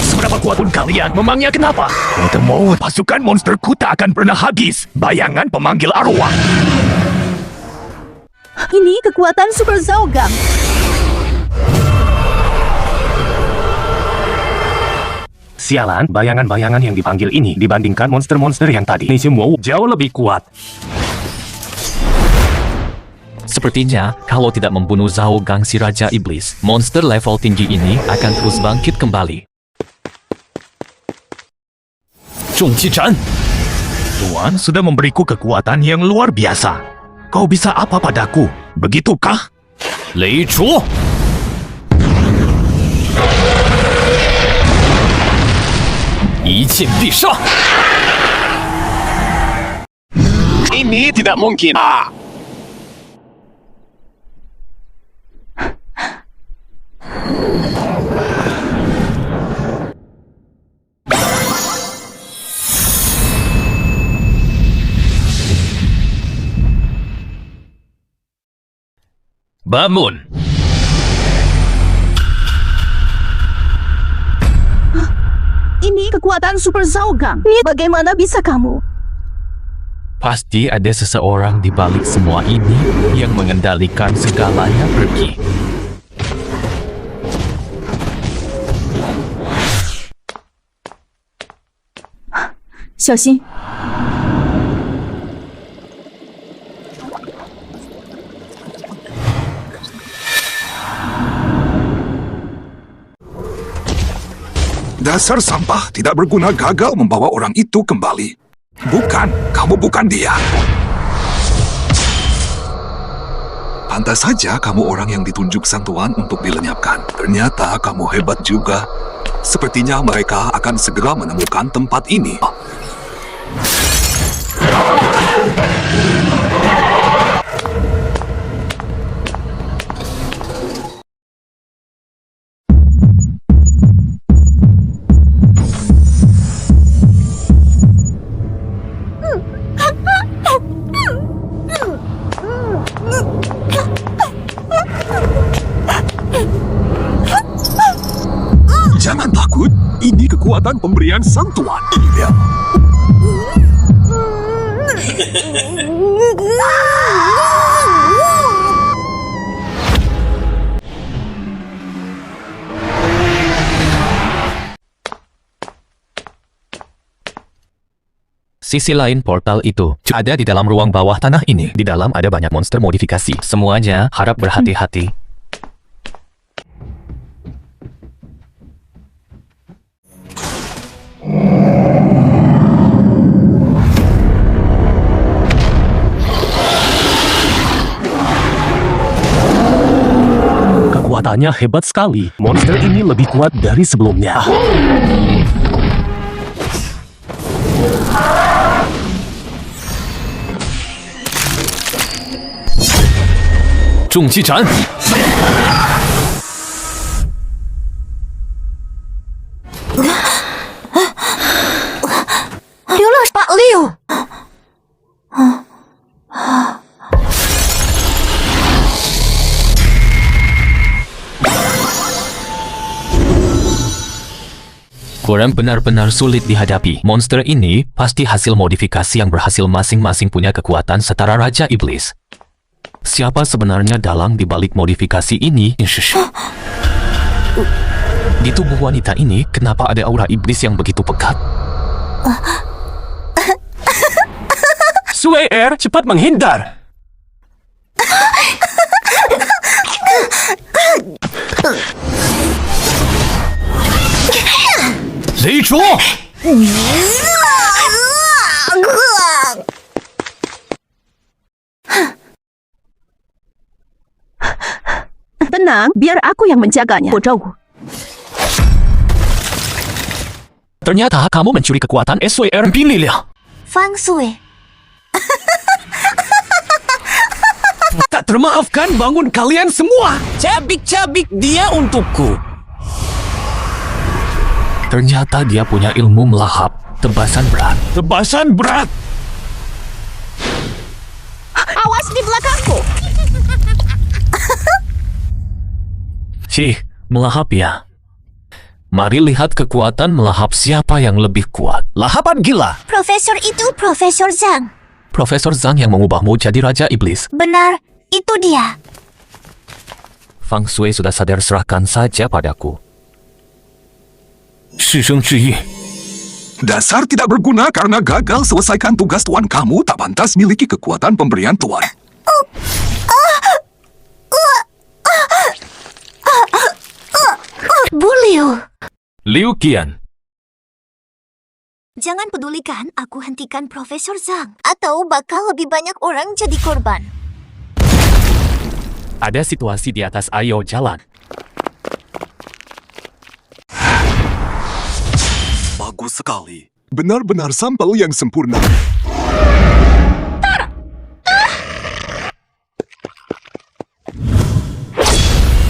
Seberapa kuat pun kalian, memangnya kenapa? Ketemu, pasukan monsterku tak akan pernah habis. Bayangan pemanggil arwah. Ini kekuatan Super Zhao Gang. Sialan, bayangan-bayangan yang dipanggil ini dibandingkan monster-monster yang tadi. Ini semua jauh lebih kuat. Sepertinya, kalau tidak membunuh Zhao Gang si Raja Iblis, monster level tinggi ini akan terus bangkit kembali. Zhongqi Zhan! Tuan sudah memberiku kekuatan yang luar biasa. Kau bisa apa padaku? Begitukah? Lei Chu! Yiqian Bisha! Ini tidak mungkin. Bangun! Ini kekuatan Super Zhao Gang. Bagaimana bisa kamu? Pasti ada seseorang di balik semua ini yang mengendalikan segalanya pergi. Xiaoxin. Dasar sampah tidak berguna gagal membawa orang itu kembali. Bukan, kamu bukan dia. Pantas saja kamu orang yang ditunjuk sang tuan untuk dilenyapkan. Ternyata kamu hebat juga. Sepertinya mereka akan segera menemukan tempat ini. Jangan takut, ini kekuatan pemberian sang tuan. Iya. Sisi lain portal itu ada di dalam ruang bawah tanah ini. Di dalam ada banyak monster modifikasi. Semuanya harap berhati-hati. Kekuatannya hebat sekali. Monster ini lebih kuat dari sebelumnya. Zhongqi Zhan! Pak Liu! Kurang benar-benar sulit dihadapi. Monster ini pasti hasil modifikasi yang berhasil masing-masing punya kekuatan setara Raja Iblis. Siapa sebenarnya dalang di balik modifikasi ini? Di tubuh wanita ini, kenapa ada aura iblis yang begitu pekat? Sue Er, cepat menghindar! Lei Chu! Tenang, biar aku yang menjaganya. Bodoh. Ternyata kamu mencuri kekuatan SWR Bililia. Fang Shui. Tak termaafkan bangun kalian semua. Cabik-cabik dia untukku. Ternyata dia punya ilmu melahap, tebasan berat. Tebasan berat. Awas di belakangku. Cih, melahap ya. Mari lihat kekuatan melahap siapa yang lebih kuat. Lahapan gila. Profesor itu Profesor Zhang. Profesor Zhang yang mengubahmu jadi Raja Iblis. Benar, itu dia. Fang Shui sudah sadar, serahkan saja padaku. Dasar tidak berguna karena gagal selesaikan tugas tuan kamu tak pantas miliki kekuatan pemberian tuan. Bu Liu. Liu Qian. Jangan pedulikan, aku hentikan Profesor Zhang. Atau bakal lebih banyak orang jadi korban. Ada situasi di atas, ayo jalan. Bagus sekali. Benar-benar sampel yang sempurna.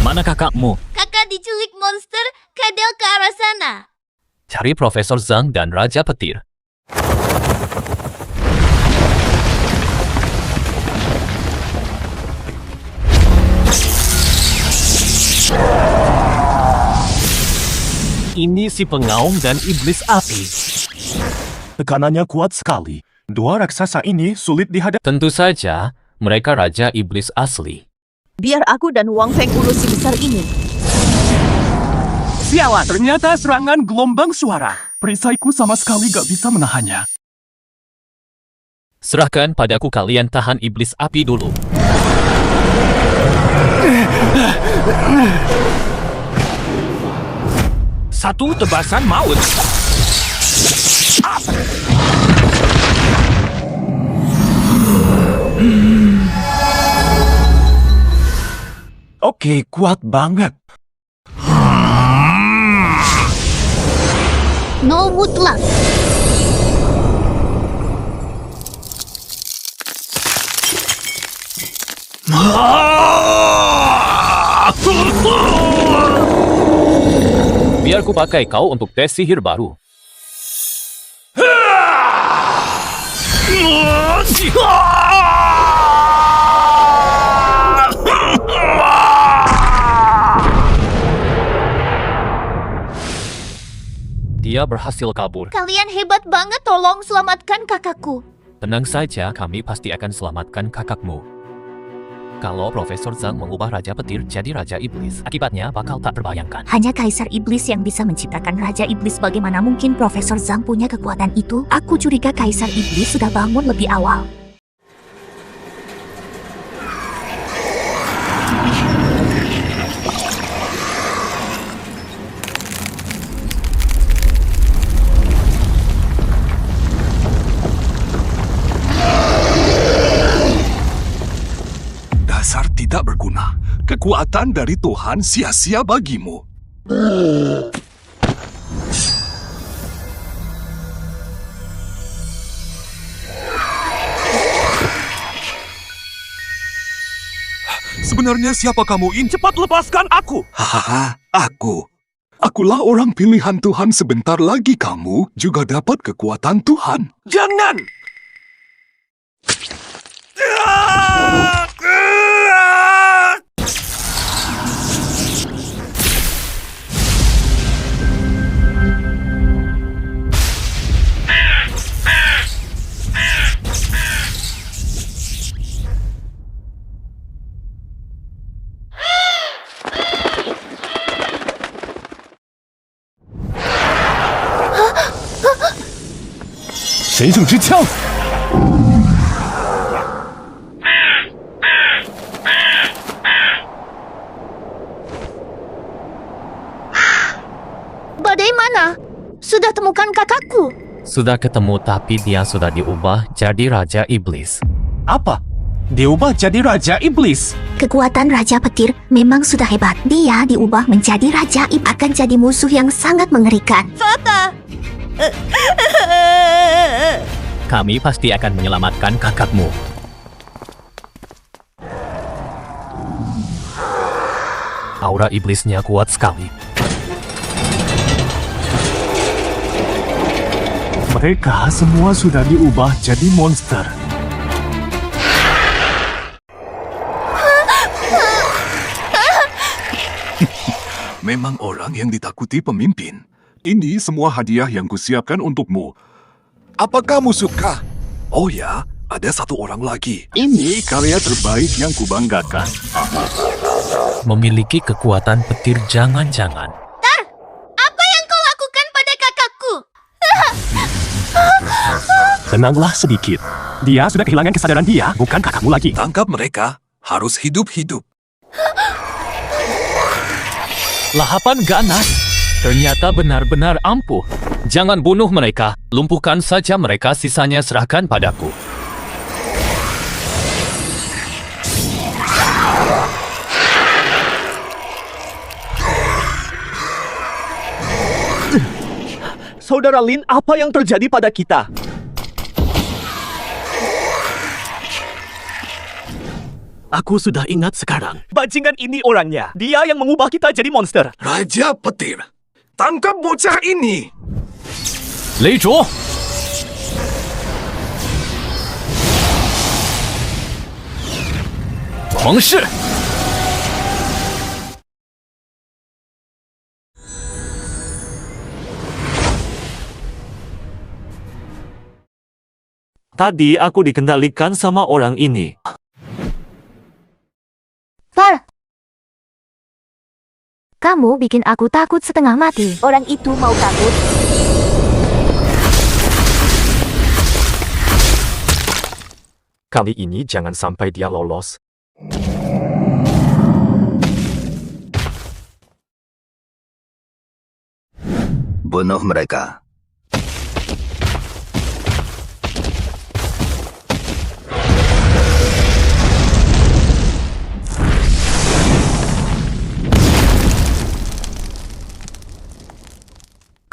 Mana kakakmu? Kakak diculik monster, kadal ke arah sana. Cari Profesor Zhang dan Raja Petir. Ini si pengaum dan iblis api. Tekanannya kuat sekali. Dua raksasa ini sulit dihadapi. Tentu saja, mereka Raja Iblis asli. Biar aku dan Wang Feng urus si besar ini. Sialan, ternyata serangan gelombang suara. Perisaiku sama sekali gak bisa menahannya. Serahkan padaku, kalian tahan iblis api dulu. Satu tebasan maut. Oke, kuat banget. No mutlak. Biar ku pakai kau untuk tes sihir baru. Dia berhasil kabur. Kalian hebat banget, tolong selamatkan kakakku. Tenang saja, kami pasti akan selamatkan kakakmu. Kalau Profesor Zhang mengubah Raja Petir jadi Raja Iblis, akibatnya bakal tak terbayangkan. Hanya Kaisar Iblis yang bisa menciptakan Raja Iblis. Bagaimana mungkin Profesor Zhang punya kekuatan itu? Aku curiga Kaisar Iblis sudah bangun lebih awal. Dasar tidak berguna. Kekuatan dari Tuhan sia-sia bagimu. Sebenarnya siapa kamu ini? Cepat lepaskan aku. Hahaha, aku. Akulah orang pilihan Tuhan. Sebentar lagi kamu juga dapat kekuatan Tuhan. Jangan. Bagaimana? Sudah temukan kakakku? Sudah ketemu, tapi dia sudah diubah jadi Raja Iblis. Apa? Diubah jadi Raja Iblis. Kekuatan Raja Petir memang sudah hebat. Dia diubah menjadi Raja Iblis akan jadi musuh yang sangat mengerikan. Kami pasti akan menyelamatkan kakakmu. Aura iblisnya kuat sekali. Mereka semua sudah diubah jadi monster. Memang orang yang ditakuti pemimpin. Ini semua hadiah yang kusiapkan untukmu. Apa kamu suka? Oh ya, ada satu orang lagi. Ini karya terbaik yang kubanggakan. Memiliki kekuatan petir jangan-jangan. Apa yang kau lakukan pada kakakku? Tenanglah sedikit. Dia sudah kehilangan kesadaran dia, bukan kakakmu lagi. Tangkap mereka, harus hidup-hidup. Lahapan ganas. Ternyata benar-benar ampuh. Jangan bunuh mereka. Lumpuhkan saja mereka, sisanya serahkan padaku. Saudara Lin, apa yang terjadi pada kita? Aku sudah ingat sekarang. Bajingan ini orangnya. Dia yang mengubah kita jadi monster. Raja Petir, tangkap bocah ini. Lei Zhuo! Huang Shi! Tadi aku dikendalikan sama orang ini. Far, kamu bikin aku takut setengah mati. Orang itu mau takut. Kali ini jangan sampai dia lolos. Bunuh mereka.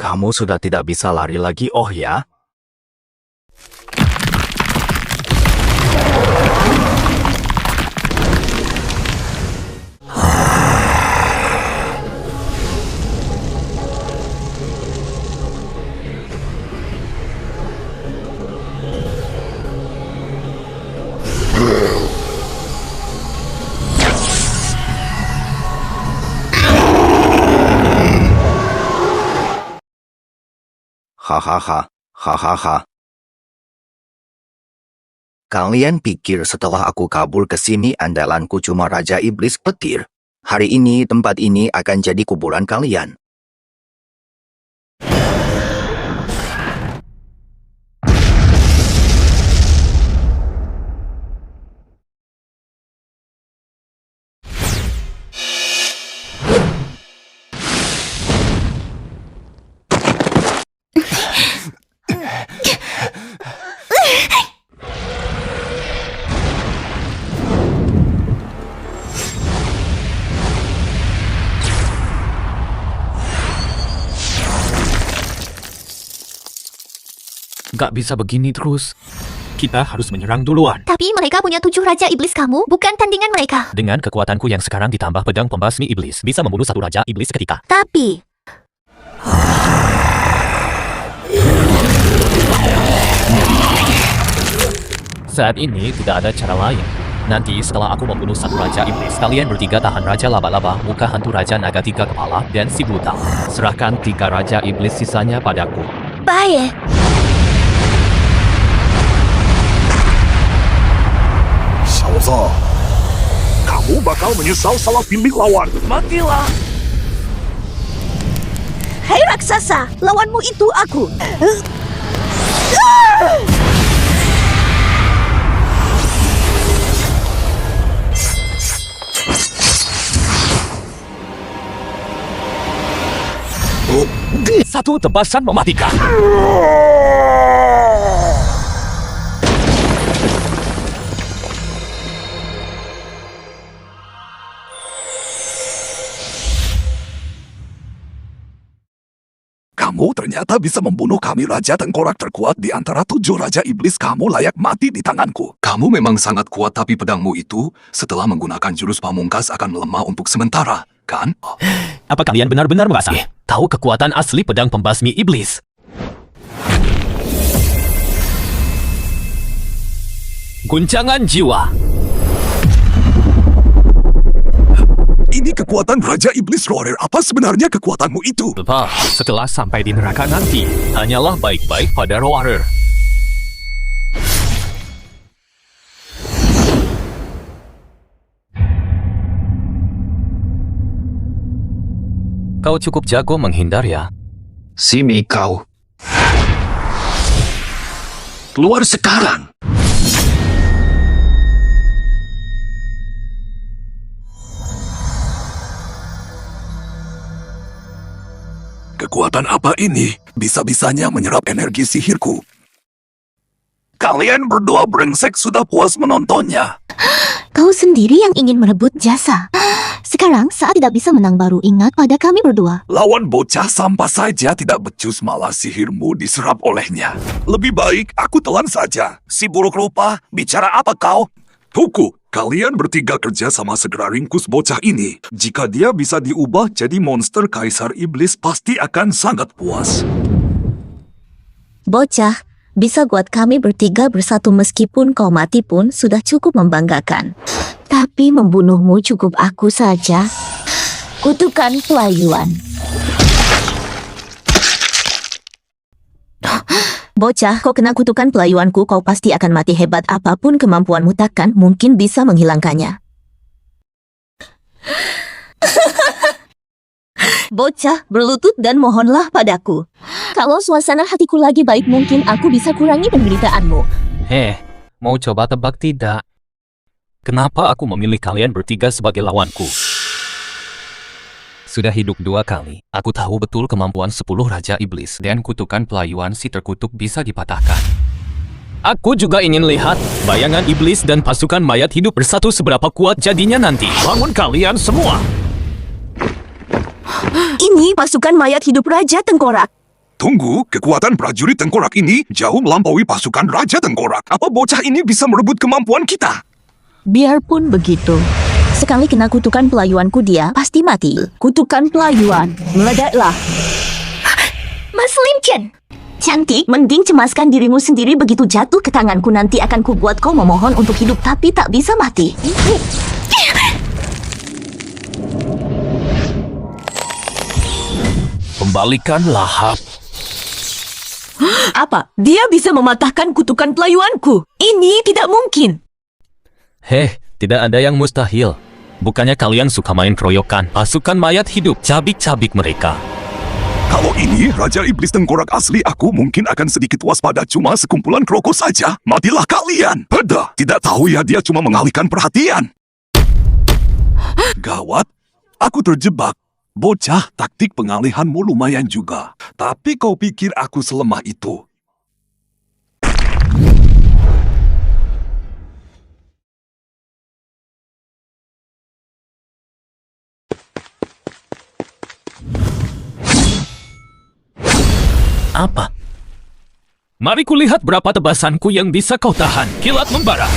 Kamu sudah tidak bisa lari lagi, oh ya? Hahaha, hahaha. Kalian pikir setelah aku kabur ke sini andalanku cuma Raja Iblis Petir? Hari ini tempat ini akan jadi kuburan kalian. Gak bisa begini terus. Kita harus menyerang duluan. Tapi mereka punya 7 Raja Iblis kamu, bukan tandingan mereka. Dengan kekuatanku yang sekarang ditambah pedang pembasmi iblis, bisa membunuh satu Raja Iblis seketika. Tapi, Saat ini tidak ada cara lain. Nanti setelah aku membunuh satu Raja Iblis, kalian bertiga tahan Raja Laba-Laba, muka hantu Raja Naga 3 kepala, dan si buta. Serahkan 3 Raja Iblis sisanya padaku. baik. Xiaozi, kamu bakal menyesal salah pilih lawan. Matilah! Hei raksasa, lawanmu itu aku. Satu tebasan mematikan. Kamu ternyata bisa membunuh kami Raja Tengkorak terkuat di antara 7 Raja Iblis. Kamu layak mati di tanganku. Kamu memang sangat kuat, tapi pedangmu itu setelah menggunakan jurus pamungkas akan melemah untuk sementara, kan? Apa kalian benar-benar merasa tahu kekuatan asli pedang pembasmi iblis? Guncangan jiwa. Ini kekuatan Raja Iblis Roarer. Apa sebenarnya kekuatanmu itu? Lepas, setelah sampai di neraka nanti, hanyalah baik-baik pada Roarer. Kau cukup jago menghindar ya. Sini kau. Keluar sekarang. Kekuatan apa ini? Bisa-bisanya menyerap energi sihirku. Kalian berdua brengsek sudah puas menontonnya. Kau sendiri yang ingin merebut jasa. Sekarang saat tidak bisa menang baru ingat pada kami berdua. Lawan bocah sampah saja tidak becus, malah sihirmu diserap olehnya. Lebih baik aku telan saja. Si buruk rupa, bicara apa kau? Tuku, kalian bertiga kerja sama segera ringkus bocah ini. Jika dia bisa diubah jadi monster Kaisar Iblis, pasti akan sangat puas. Bocah, bisa buat kami bertiga bersatu meskipun kau mati pun sudah cukup membanggakan. Tapi membunuhmu cukup aku saja. Kutukan pelayuan. Bocah, kau kena kutukan pelayuanku, kau pasti akan mati. Hebat apapun kemampuanmu takkan mungkin bisa menghilangkannya. Bocah, berlutut dan mohonlah padaku. Kalau suasana hatiku lagi baik, mungkin aku bisa kurangi penderitaanmu. Mau coba tebak tidak? Kenapa aku memilih kalian bertiga sebagai lawanku? Sudah hidup 2 kali, aku tahu betul kemampuan 10 Raja Iblis dan kutukan pelayuan si terkutuk bisa dipatahkan. Aku juga ingin lihat bayangan iblis dan pasukan mayat hidup bersatu seberapa kuat jadinya nanti. Bangun kalian semua! Ini pasukan mayat hidup Raja Tengkorak. Tunggu, kekuatan prajurit tengkorak ini jauh melampaui pasukan Raja Tengkorak. Apa bocah ini bisa merebut kemampuan kita? Biarpun begitu, sekali kena kutukan pelayuanku dia pasti mati. Kutukan pelayuan, meledaklah. Mas Limchen, Cantik, mending cemaskan dirimu sendiri. Begitu jatuh ke tanganku nanti akan kubuat kau memohon untuk hidup tapi tak bisa mati. Kembalikan lahap. Apa? Dia bisa mematahkan kutukan pelayuanku? Ini tidak mungkin. Tidak ada yang mustahil. Bukannya kalian suka main keroyokan? Pasukan mayat hidup, cabik-cabik mereka. Kalau ini Raja Iblis Tengkorak asli, aku mungkin akan sedikit waspada. Cuma sekumpulan kroko saja. Matilah kalian. Pada, tidak tahu ya, dia cuma mengalihkan perhatian. Gawat, aku terjebak. Bocah, taktik pengalihanmu lumayan juga. Tapi kau pikir aku selemah itu? Apa? Mari kulihat berapa tebasanku yang bisa kau tahan. Kilat membara.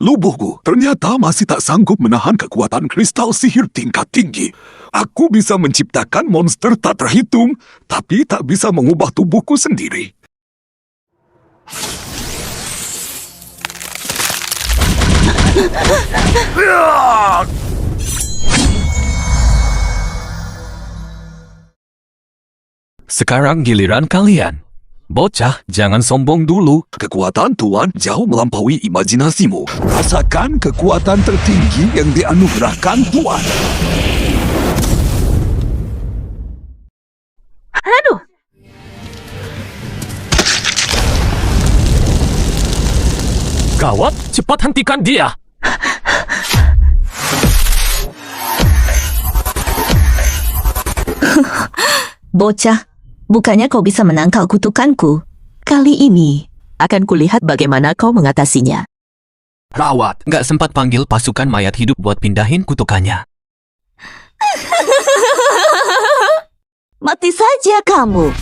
Lubuhku ternyata masih tak sanggup menahan kekuatan kristal sihir tingkat tinggi. Aku bisa menciptakan monster tak terhitung, tapi tak bisa mengubah tubuhku sendiri. Sekarang giliran kalian. Bocah, jangan sombong dulu. Kekuatan Tuan jauh melampaui imajinasimu. Rasakan kekuatan tertinggi yang dianugerahkan Tuan. Aduh. Gawat, cepat hentikan dia. Bocah, bukannya kau bisa menangkal kutukanku? Kali ini, Akan kulihat bagaimana kau mengatasinya. Rawat, nggak sempat panggil pasukan mayat hidup buat pindahin kutukannya. Mati saja kamu.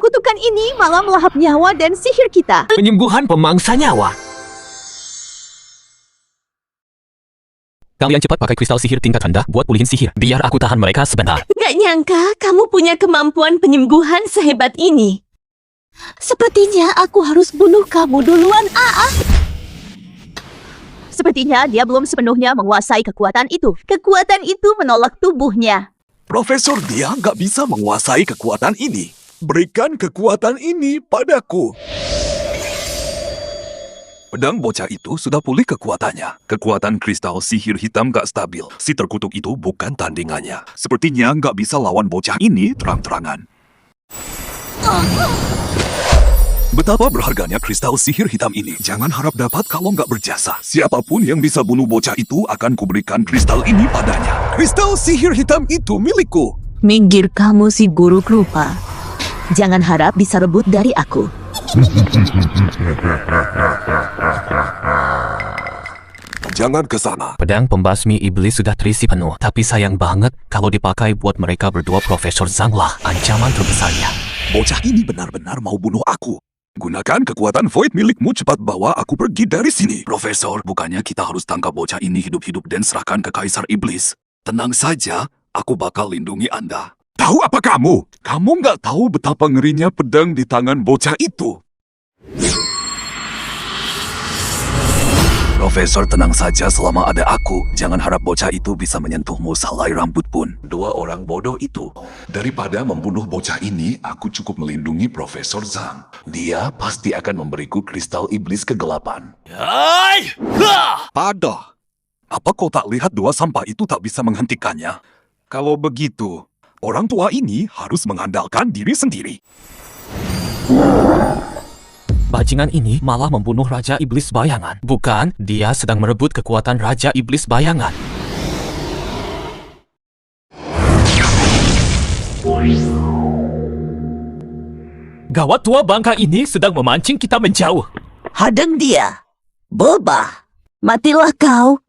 Kutukan ini malah melahap nyawa dan sihir kita. Penyembuhan pemangsa nyawa. Kalian cepat pakai kristal sihir tingkat rendah buat pulihin sihir. Biar aku tahan mereka sebentar. Gak nyangka kamu punya kemampuan penyembuhan sehebat ini. Sepertinya aku harus bunuh kamu duluan, Sepertinya dia belum sepenuhnya menguasai kekuatan itu. Kekuatan itu menolak tubuhnya. Profesor, dia nggak bisa menguasai kekuatan ini. Berikan kekuatan ini padaku. Pedang bocah itu sudah pulih kekuatannya. Kekuatan kristal sihir hitam gak stabil. Si terkutuk itu bukan tandingannya. Sepertinya nggak bisa lawan bocah ini terang-terangan. Betapa berharganya kristal sihir hitam ini. Jangan harap dapat kalau nggak berjasa. Siapapun yang bisa bunuh bocah itu akan kuberikan kristal ini padanya. Kristal sihir hitam itu milikku. Minggir kamu si buruk rupa. Jangan harap bisa rebut dari aku. Jangan ke sana. Pedang pembasmi iblis sudah terisi penuh. Tapi sayang banget kalau dipakai buat mereka berdua. Profesor Zanglah ancaman terbesarnya. Bocah ini benar-benar mau bunuh aku. Gunakan kekuatan void milikmu, cepat bawa aku pergi dari sini. Profesor, bukannya kita harus tangkap bocah ini hidup-hidup dan serahkan ke Kaisar Iblis? Tenang saja, aku bakal lindungi Anda. Tahu apa kamu? Kamu nggak tahu betapa ngerinya pedang di tangan bocah itu. Profesor, tenang saja selama ada aku. Jangan harap bocah itu bisa menyentuhmu selai rambut pun. Dua orang bodoh itu. Daripada membunuh bocah ini, aku cukup melindungi Profesor Zhang. Dia pasti akan memberiku kristal iblis kegelapan. Padah. Apa kau tak lihat dua sampah itu tak bisa menghentikannya? Kalau begitu, orang tua ini harus mengandalkan diri sendiri. Bajingan ini malah membunuh Raja Iblis Bayangan. Bukan, dia sedang merebut kekuatan Raja Iblis Bayangan. Gawat, tua bangka ini sedang memancing kita menjauh. Hadang dia. Boba. Matilah kau.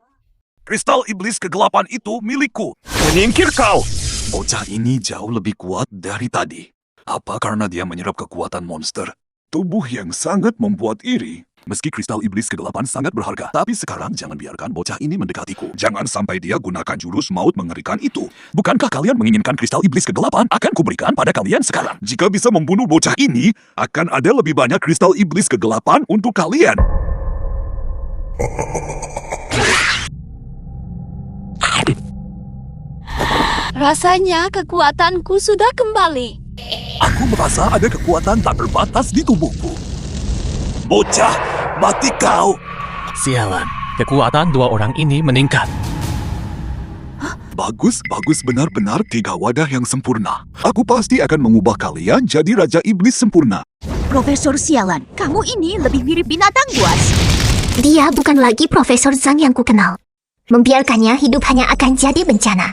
Kristal iblis kegelapan itu milikku. Menyingkir kau! Bocah ini jauh lebih kuat dari tadi. Apa karena dia menyerap kekuatan monster? Tubuh yang sangat membuat iri. Meski kristal iblis kegelapan sangat berharga, tapi sekarang jangan biarkan bocah ini mendekatiku. Jangan sampai dia gunakan jurus maut mengerikan itu. Bukankah kalian menginginkan kristal iblis kegelapan? Akan kuberikan pada kalian sekarang. Jika bisa membunuh bocah ini, akan ada lebih banyak kristal iblis kegelapan untuk kalian. Rasanya kekuatanku sudah kembali. Aku merasa ada kekuatan tak terbatas di tubuhku. Bocah, mati kau! Sialan, kekuatan dua orang ini meningkat. Bagus, benar-benar tiga wadah yang sempurna. Aku pasti akan mengubah kalian jadi Raja Iblis sempurna. Profesor Sialan, kamu ini lebih mirip binatang buas. Dia bukan lagi Profesor Zhang yang kukenal. Membiarkannya hidup hanya akan jadi bencana.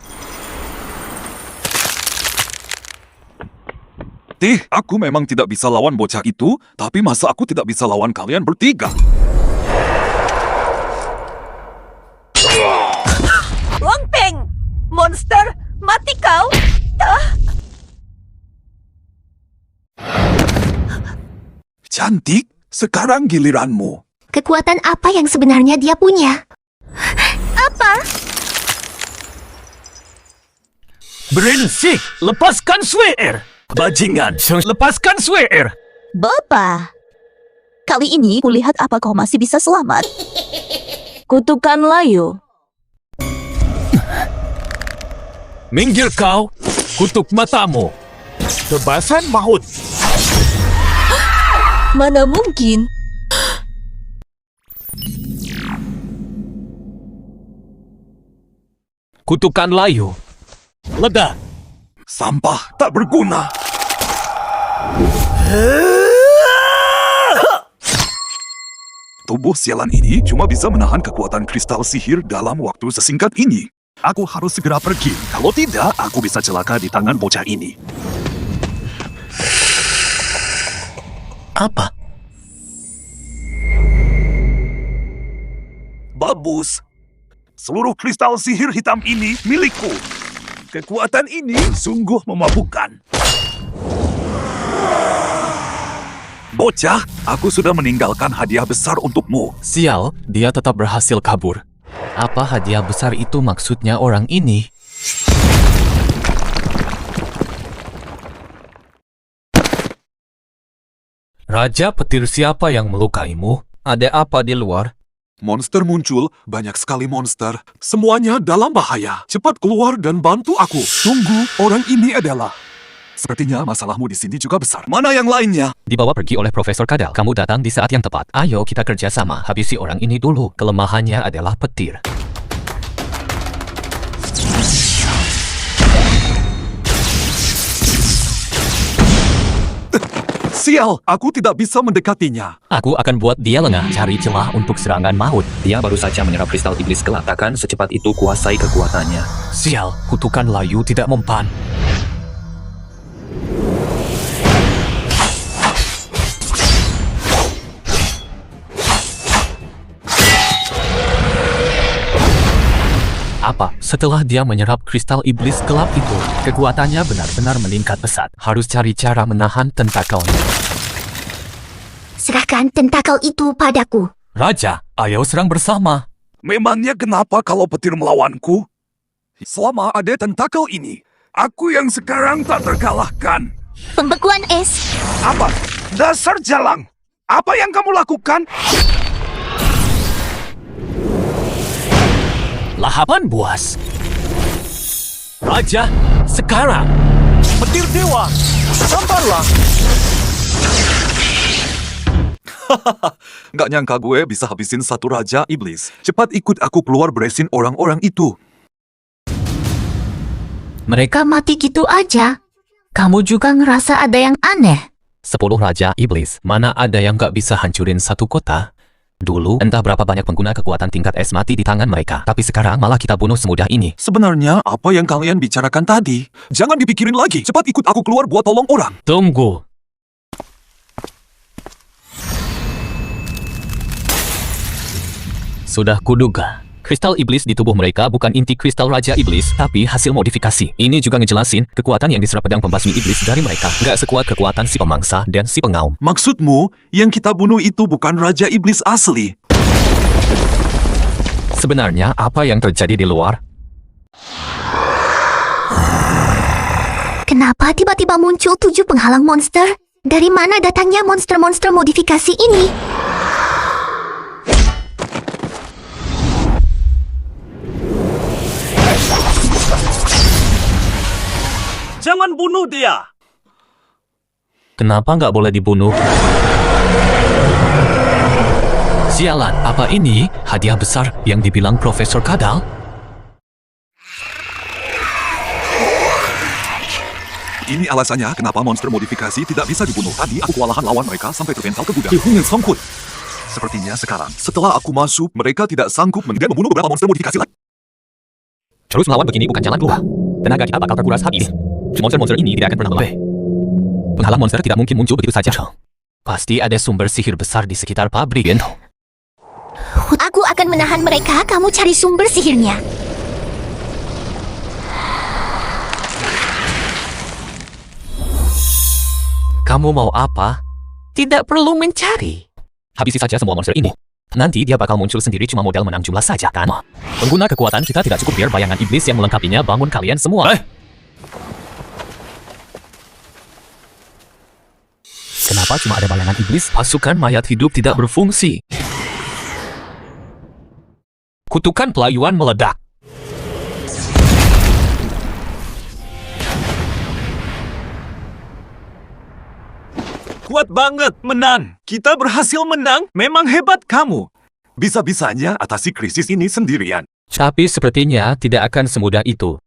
Aku memang tidak bisa lawan bocah itu, tapi masa aku tidak bisa lawan kalian bertiga? Wang Peng! Monster! Mati kau! Cantik, sekarang giliranmu. Kekuatan apa yang sebenarnya dia punya? Apa? Berisik! Lepaskan swear! Bajingan! Lepaskan swear! Boba! Kali ini kulihat apa kau masih bisa selamat. Kutukan layu. Minggir kau! Kutuk matamu! Tebasan maut! Mana mungkin? Kutukan layu. Ledak! Sampah tak berguna. Tubuh sialan ini cuma bisa menahan kekuatan kristal sihir dalam waktu sesingkat ini. Aku harus segera pergi. Kalau tidak, aku bisa celaka di tangan bocah ini. Apa? Bagus. Seluruh kristal sihir hitam ini milikku. Kekuatan ini sungguh memabukkan. Bocah, aku sudah meninggalkan hadiah besar untukmu. Sial, dia tetap berhasil kabur. Apa hadiah besar itu maksudnya orang ini? Raja petir siapa yang melukaimu? Ada apa di luar? Monster muncul, banyak sekali monster. Semuanya dalam bahaya. Cepat keluar dan bantu aku. Tunggu, orang ini adalah... Sepertinya masalahmu di sini juga besar. Mana yang lainnya? Dibawa pergi oleh Profesor Kadal. Kamu datang di saat yang tepat. Ayo kita kerjasama. Habisi orang ini dulu. Kelemahannya adalah petir. Sial, aku tidak bisa mendekatinya. Aku akan buat dia lengah, cari celah untuk serangan maut. Dia baru saja menyerap kristal iblis gelap, takkan secepat itu kuasai kekuatannya. Sial, kutukan layu tidak mempan. Apa? Setelah dia menyerap kristal iblis gelap itu, kekuatannya benar-benar meningkat pesat. Harus cari cara menahan tentakelnya. Serahkan tentakel itu padaku. Raja, ayo serang bersama. Memangnya kenapa kalau petir melawanku? Selama ada tentakel ini, aku yang sekarang tak terkalahkan. Pembekuan es. Apa? Dasar jalang. Apa yang kamu lakukan? Lahapan buas. Raja, sekarang. Petir dewa, samparlah. Gak nyangka gue bisa habisin satu raja iblis. Cepat ikut aku keluar beresin orang-orang itu. Mereka mati gitu aja. Kamu juga ngerasa ada yang aneh. 10 raja iblis, mana ada yang gak bisa hancurin satu kota? Dulu, entah berapa banyak pengguna kekuatan tingkat es mati di tangan mereka. Tapi sekarang malah kita bunuh semudah ini. Sebenarnya apa yang kalian bicarakan tadi? Jangan dipikirin lagi. Cepat ikut aku keluar buat tolong orang. Tunggu. Sudah kuduga. Kristal iblis di tubuh mereka bukan inti kristal raja iblis, tapi hasil modifikasi. Ini juga ngejelasin kekuatan yang diserap pedang pembasmi iblis dari mereka. Nggak sekuat kekuatan si pemangsa dan si pengaum. Maksudmu, yang kita bunuh itu bukan raja iblis asli? Sebenarnya apa yang terjadi di luar? Kenapa tiba-tiba muncul 7 penghalang monster? Dari mana datangnya monster-monster modifikasi ini? Jangan bunuh dia. Kenapa nggak boleh dibunuh? Sialan, apa ini hadiah besar yang dibilang Profesor Kadal? Ini alasannya kenapa monster modifikasi tidak bisa dibunuh. Tadi aku kewalahan lawan mereka sampai terpental ke gudang. Sepertinya sekarang, setelah aku masuk, mereka tidak sanggup dan membunuh beberapa monster modifikasi lagi. Terus melawan begini bukan jalan keluar. Tenaga kita bakal terkuras habis. Monster-monster ini tidak akan pernah lemah. Penghalang monster tidak mungkin muncul begitu saja. Pasti ada sumber sihir besar di sekitar pabrik. Aku akan menahan mereka, kamu cari sumber sihirnya. Kamu mau apa? Tidak perlu mencari. Habisi saja semua monster ini. Nanti dia bakal muncul sendiri cuma modal menang jumlah saja, kan? Pengguna kekuatan kita tidak cukup biar bayangan iblis yang melengkapinya bangun kalian semua. Kenapa cuma ada bayangan iblis? Pasukan mayat hidup tidak berfungsi. Kutukan pelayuan meledak. Kuat banget, menang. Kita berhasil menang, memang hebat kamu. Bisa-bisanya atasi krisis ini sendirian. Tapi sepertinya tidak akan semudah itu.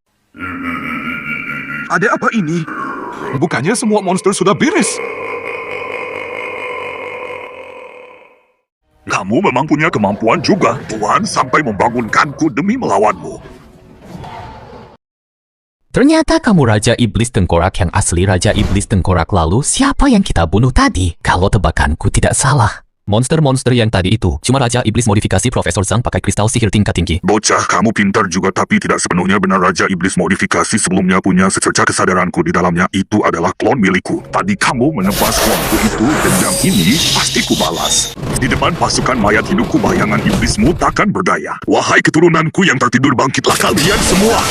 Ada apa ini? Bukannya semua monster sudah beres? Kamu memang punya kemampuan juga. Tuhan sampai membangunkanku demi melawanmu. Ternyata kamu Raja Iblis Tengkorak yang asli. Raja Iblis Tengkorak. Lalu siapa yang kita bunuh tadi? Kalau tebakanku tidak salah, monster-monster yang tadi itu cuma Raja Iblis modifikasi Profesor Zhang pakai kristal sihir tingkat tinggi. Bocah, kamu pintar juga tapi tidak sepenuhnya benar. Raja Iblis modifikasi sebelumnya punya secerca kesadaranku di dalamnya. Itu adalah klon milikku. Tadi kamu menebas klonku itu, dendam ini pasti kubalas. Di depan pasukan mayat hidupku, bayangan iblismu takkan berdaya. Wahai keturunanku yang tertidur, bangkitlah kalian semua.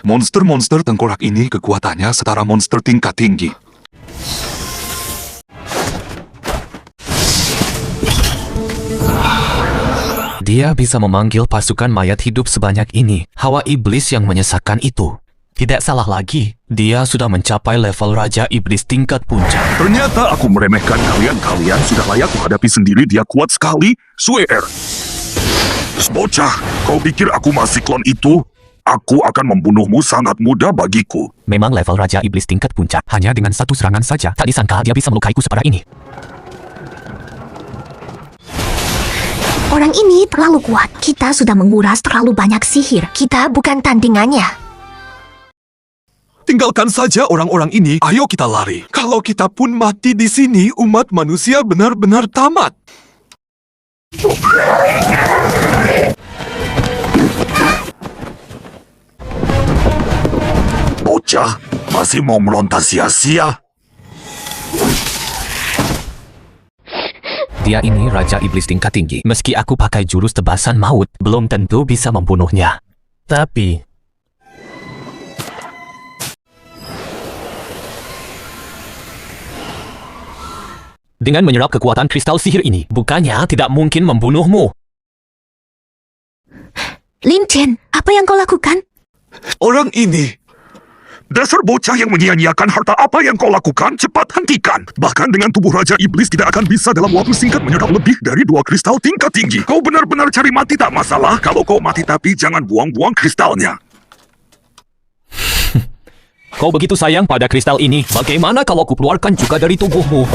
Monster-monster tengkorak ini kekuatannya setara monster tingkat tinggi. Dia bisa memanggil pasukan mayat hidup sebanyak ini. Hawa iblis yang menyesakkan itu. Tidak salah lagi, dia sudah mencapai level Raja Iblis tingkat puncak. Ternyata aku meremehkan kalian. Kalian sudah layak kuhadapi sendiri. Dia kuat sekali. Swear. Bocah, kau pikir aku masih klon itu? Aku akan membunuhmu sangat mudah bagiku. Memang level Raja Iblis tingkat puncak. Hanya dengan satu serangan saja. Tak disangka dia bisa melukaiku separah ini. Orang ini terlalu kuat. Kita sudah menguras terlalu banyak sihir. Kita bukan tandingannya. Tinggalkan saja orang-orang ini. Ayo kita lari. Kalau kita pun mati di sini, umat manusia benar-benar tamat. Bocah, masih mau meronta sia-sia? Dia ini Raja Iblis tingkat tinggi. Meski aku pakai jurus tebasan maut, belum tentu bisa membunuhnya. Tapi dengan menyerap kekuatan kristal sihir ini, bukannya tidak mungkin membunuhmu. Lin Chen, apa yang kau lakukan? Orang ini... Dasar bocah yang menyia-nyiakan harta, apa yang kau lakukan? Cepat hentikan. Bahkan dengan tubuh Raja Iblis tidak akan bisa dalam waktu singkat menyerap lebih dari 2 kristal tingkat tinggi. Kau benar-benar cari mati tak masalah. Kalau kau mati tapi jangan buang-buang kristalnya. Kau begitu sayang pada kristal ini. Bagaimana kalau kukeluarkan juga dari tubuhmu?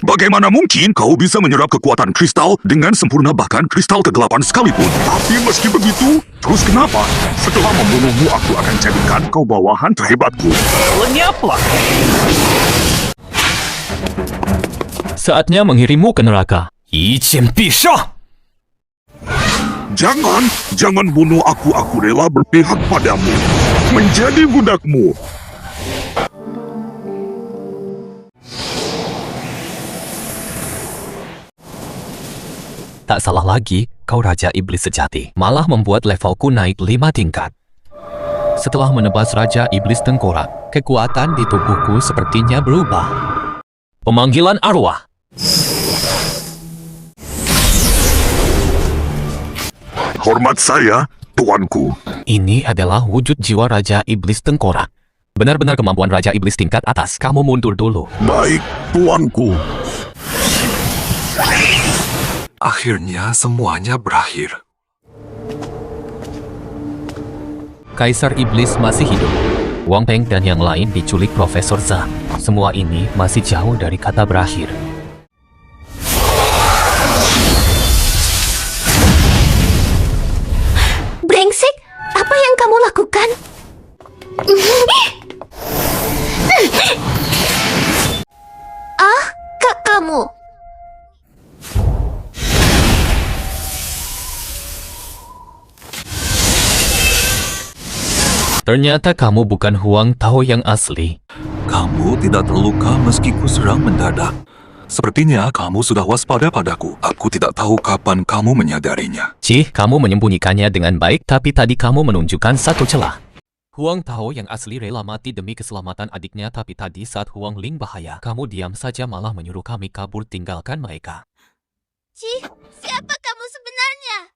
Bagaimana mungkin kau bisa menyerap kekuatan kristal dengan sempurna, bahkan kristal kegelapan sekalipun? Tapi meski begitu, terus kenapa? Setelah membunuhmu, aku akan jadikan kau bawahan terhebatku. Lenyaplah! Saatnya mengirimmu ke neraka. Yichen Pisha! Jangan bunuh aku. Aku rela berpihak padamu. Menjadi budakmu. Tak salah lagi, kau Raja Iblis sejati. Malah membuat levelku naik 5 tingkat. Setelah menebas Raja Iblis Tengkorak, kekuatan di tubuhku sepertinya berubah. Pemanggilan arwah. Hormat saya, tuanku. Ini adalah wujud jiwa Raja Iblis Tengkorak. Benar-benar kemampuan Raja Iblis tingkat atas. Kamu mundur dulu. Baik, tuanku. Akhirnya semuanya berakhir. Kaisar Iblis masih hidup. Wang Peng dan yang lain diculik Profesor Zhang. Semua ini masih jauh dari kata berakhir. Brengsek, apa yang kamu lakukan? Kamu. Ternyata kamu bukan Huang Tao yang asli. Kamu tidak terluka meski ku serang mendadak. Sepertinya kamu sudah waspada padaku. Aku tidak tahu kapan kamu menyadarinya. Cih, kamu menyembunyikannya dengan baik, tapi tadi kamu menunjukkan satu celah. Huang Tao yang asli rela mati demi keselamatan adiknya, tapi tadi saat Huang Ling bahaya, kamu diam saja malah menyuruh kami kabur tinggalkan mereka. Cih, siapa kamu sebenarnya?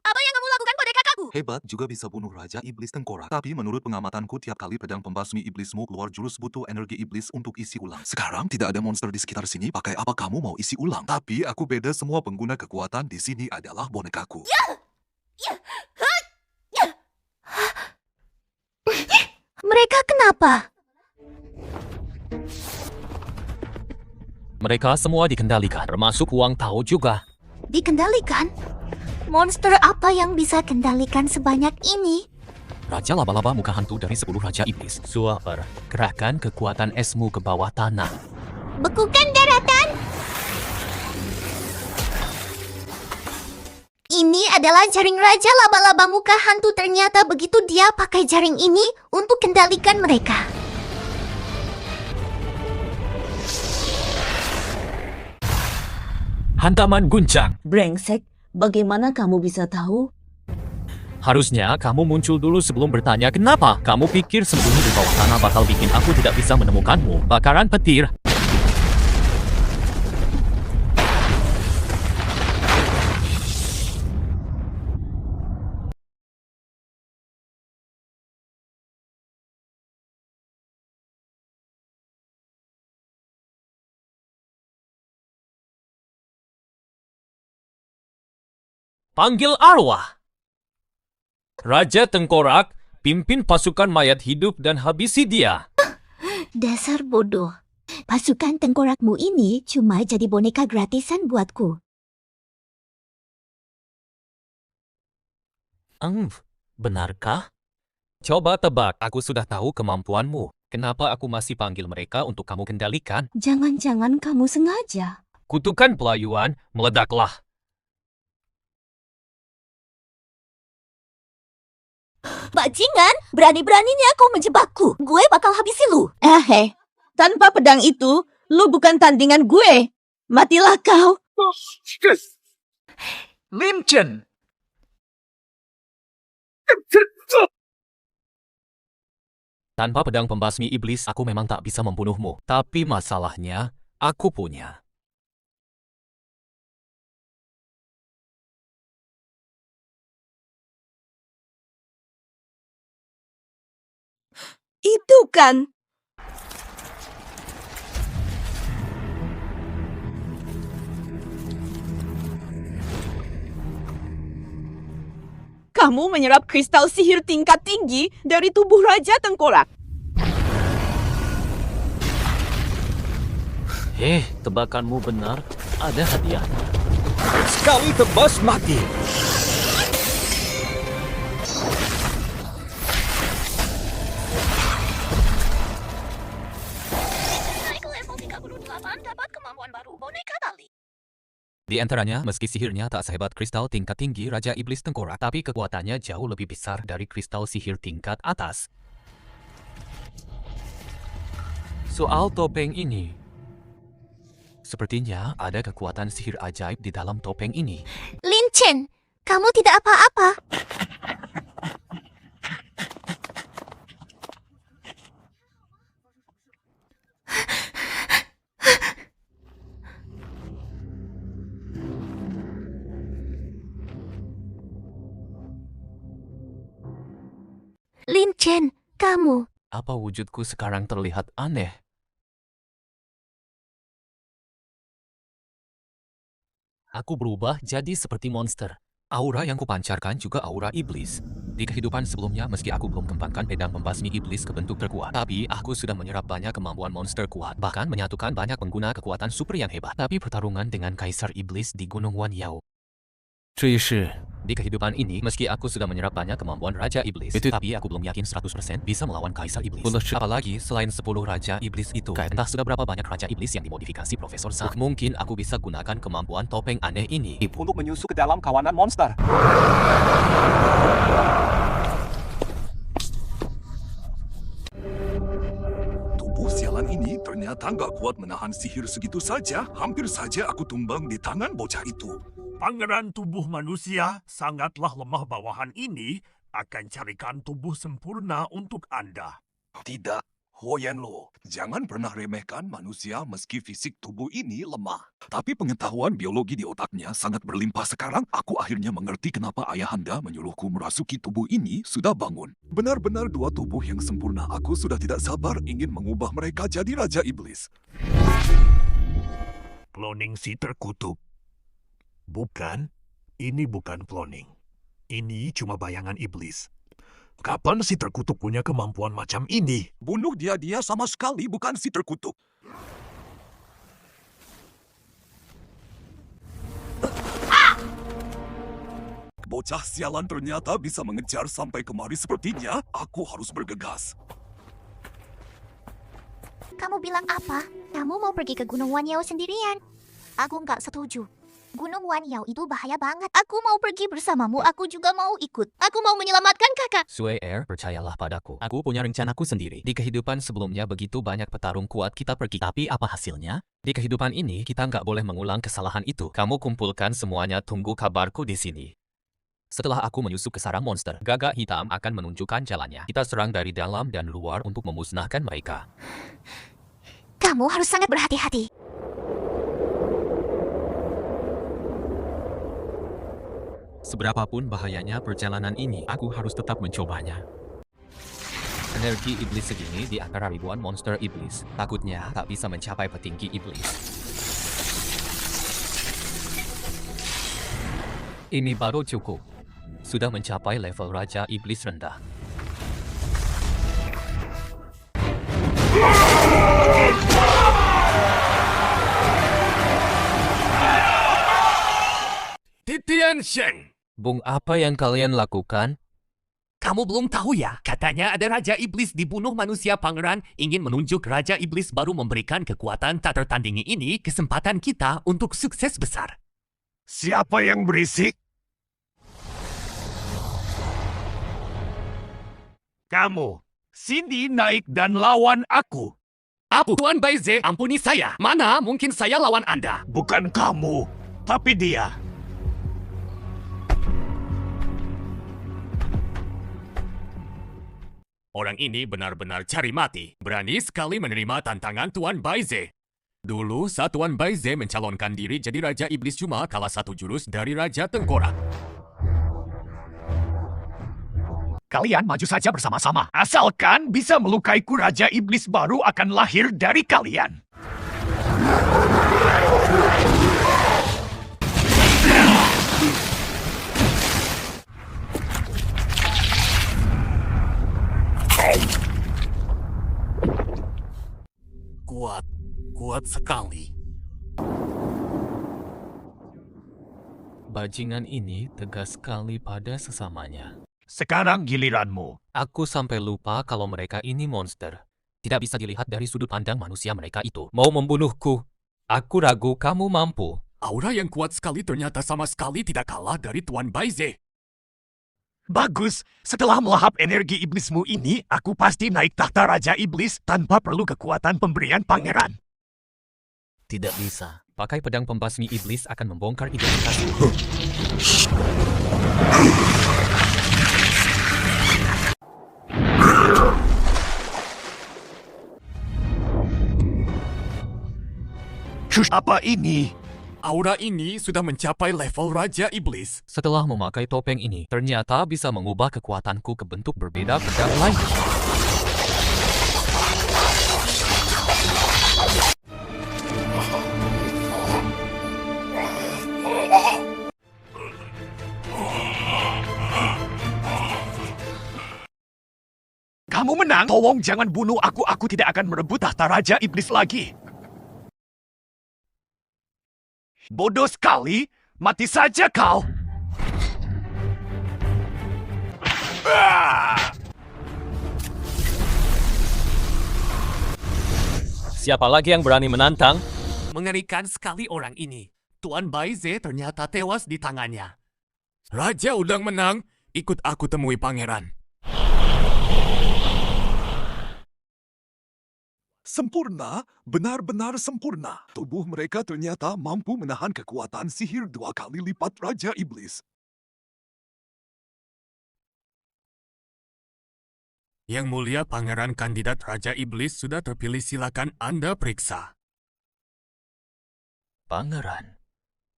Apa yang kamu lakukan pada kakakku? Hebat juga bisa bunuh Raja Iblis Tengkorak. Tapi menurut pengamatanku, tiap kali pedang pembasmi iblismu keluar jurus butuh energi iblis untuk isi ulang. Sekarang tidak ada monster di sekitar sini, pakai apa kamu mau isi ulang? Tapi aku beda, semua pengguna kekuatan di sini adalah bonekaku. Ya! Mereka kenapa? Mereka semua dikendalikan, termasuk Wang Tao juga. Dikendalikan? Monster apa yang bisa kendalikan sebanyak ini? Raja laba-laba muka hantu dari 10 Raja Iblis. Suaper, kerahkan kekuatan esmu ke bawah tanah. Bekukan daratan! Ini adalah jaring Raja Laba-laba muka hantu. Ternyata begitu dia pakai jaring ini untuk kendalikan mereka. Hantaman guncang. Brengsek, bagaimana kamu bisa tahu? Harusnya kamu muncul dulu sebelum bertanya kenapa. Kamu pikir sembunyi di bawah tanah bakal bikin aku tidak bisa menemukanmu. Bakaran petir. Panggil arwah. Raja Tengkorak, pimpin pasukan mayat hidup dan habisi dia. Dasar bodoh. Pasukan tengkorakmu ini cuma jadi boneka gratisan buatku. Benarkah? Coba tebak, aku sudah tahu kemampuanmu. Kenapa aku masih panggil mereka untuk kamu kendalikan? Jangan-jangan kamu sengaja. Kutukan pelayuan, meledaklah. Bajingan, berani-beraninya kau menjebakku. Gue bakal habisi lu. Tanpa pedang itu, lu bukan tandingan gue. Matilah kau. Lin Chen! Tanpa pedang pembasmi iblis, aku memang tak bisa membunuhmu. Tapi masalahnya, aku punya. Itu kan. Kamu menyerap kristal sihir tingkat tinggi dari tubuh Raja Tengkorak. Tebakanmu benar. Ada hadiah. Sekali tebas mati. Naik ke level 38, dapat kemampuan baru, boneka tali. Di antaranya, meski sihirnya tak sehebat kristal tingkat tinggi Raja Iblis Tengkorak, tapi kekuatannya jauh lebih besar dari kristal sihir tingkat atas. Soal topeng ini, sepertinya ada kekuatan sihir ajaib di dalam topeng ini. Lin Chen, kamu tidak apa-apa. Lin Chen, kamu. Apa wujudku sekarang terlihat aneh? Aku berubah jadi seperti monster. Aura yang kupancarkan juga aura iblis. Di kehidupan sebelumnya, meski aku belum kembangkan pedang pembasmi iblis ke bentuk terkuat, tapi aku sudah menyerap banyak kemampuan monster kuat, bahkan menyatukan banyak pengguna kekuatan super yang hebat. Tapi pertarungan dengan Kaisar Iblis di Gunung Wanyao. Di kehidupan ini, meski aku sudah menyerap banyak kemampuan Raja Iblis, tapi aku belum yakin 100% bisa melawan Kaisar Iblis. Apalagi selain 10 Raja Iblis itu, entah sudah berapa banyak Raja Iblis yang dimodifikasi Profesor Sang. Mungkin aku bisa gunakan kemampuan topeng aneh ini Untuk menyusup ke dalam kawanan monster. Tubuh sialan ini ternyata nggak kuat menahan sihir segitu saja. Hampir saja aku tumbang di tangan bocah itu. Pangeran tubuh manusia sangatlah lemah bawahan ini akan carikan tubuh sempurna untuk Anda. Tidak, Huoyanlo, jangan pernah remehkan manusia meski fisik tubuh ini lemah. Tapi pengetahuan biologi di otaknya sangat berlimpah sekarang. Aku akhirnya mengerti kenapa ayahanda menyuruhku merasuki tubuh ini sudah bangun. Benar-benar dua tubuh yang sempurna. Aku sudah tidak sabar ingin mengubah mereka jadi Raja Iblis. Cloning si terkutuk. Bukan, ini bukan cloning. Ini cuma bayangan iblis. Kapan si terkutuk punya kemampuan macam ini? Bunuh dia sama sekali bukan si terkutuk. Bocah sialan ternyata bisa mengejar sampai kemari sepertinya. Aku harus bergegas. Kamu bilang apa? Kamu mau pergi ke Gunung Wanyao sendirian? Aku nggak setuju. Gunung Wanyao itu bahaya banget. Aku mau pergi bersamamu. Aku juga mau ikut. Aku mau menyelamatkan kakak. Sue Air, percayalah padaku. Aku punya rencanaku sendiri. Di kehidupan sebelumnya begitu banyak petarung kuat kita pergi. Tapi apa hasilnya? Di kehidupan ini, kita nggak boleh mengulang kesalahan itu. Kamu kumpulkan semuanya, tunggu kabarku di sini. Setelah aku menyusup ke sarang monster, gagak hitam akan menunjukkan jalannya. Kita serang dari dalam dan luar untuk memusnahkan mereka. Kamu harus sangat berhati-hati. Seberapapun bahayanya perjalanan ini, aku harus tetap mencobanya. Energi iblis segini di antara ribuan monster iblis. Takutnya tak bisa mencapai petinggi iblis. Ini baru cukup. Sudah mencapai level Raja Iblis rendah. Titian Sheng. Bung, apa yang kalian lakukan? Kamu belum tahu ya? Katanya ada Raja Iblis dibunuh manusia pangeran ingin menunjuk Raja Iblis baru memberikan kekuatan tak tertandingi ini kesempatan kita untuk sukses besar. Siapa yang berisik? Kamu, sini naik dan lawan aku. Aku, Tuan Baize, ampuni saya. Mana mungkin saya lawan Anda? Bukan kamu, tapi dia. Orang ini benar-benar cari mati. Berani sekali menerima tantangan Tuan Baize. Dulu saat Tuan Baize mencalonkan diri jadi Raja Iblis cuma kalah satu jurus dari Raja Tengkorak. Kalian maju saja bersama-sama. Asalkan bisa melukaiku, Raja Iblis baru akan lahir dari kalian. Kuat sekali. Bajingan ini tegas sekali pada sesamanya. Sekarang giliranmu. Aku sampai lupa kalau mereka ini monster. Tidak bisa dilihat dari sudut pandang manusia mereka itu. Mau membunuhku. Aku ragu kamu mampu. Aura yang kuat sekali ternyata sama sekali tidak kalah dari Tuan Baize. Bagus, setelah melahap energi iblismu ini, aku pasti naik tahta Raja Iblis tanpa perlu kekuatan pemberian pangeran. Tidak bisa. Pakai pedang pembasmi iblis akan membongkar identitasku. Apa ini? Aura ini sudah mencapai level Raja Iblis. Setelah memakai topeng ini, ternyata bisa mengubah kekuatanku ke bentuk berbeda pedang lain. Kamu menang. Tolong jangan bunuh aku. Aku tidak akan merebut tahta Raja Iblis lagi. Bodoh sekali. Mati saja kau. Siapa lagi yang berani menantang? Mengerikan sekali orang ini. Tuan Baize ternyata tewas di tangannya. Raja Udang menang. Ikut aku temui pangeran. Sempurna, benar-benar sempurna. Tubuh mereka ternyata mampu menahan kekuatan sihir 2 kali lipat Raja Iblis. Yang mulia pangeran kandidat Raja Iblis sudah terpilih, silakan Anda periksa. Pangeran?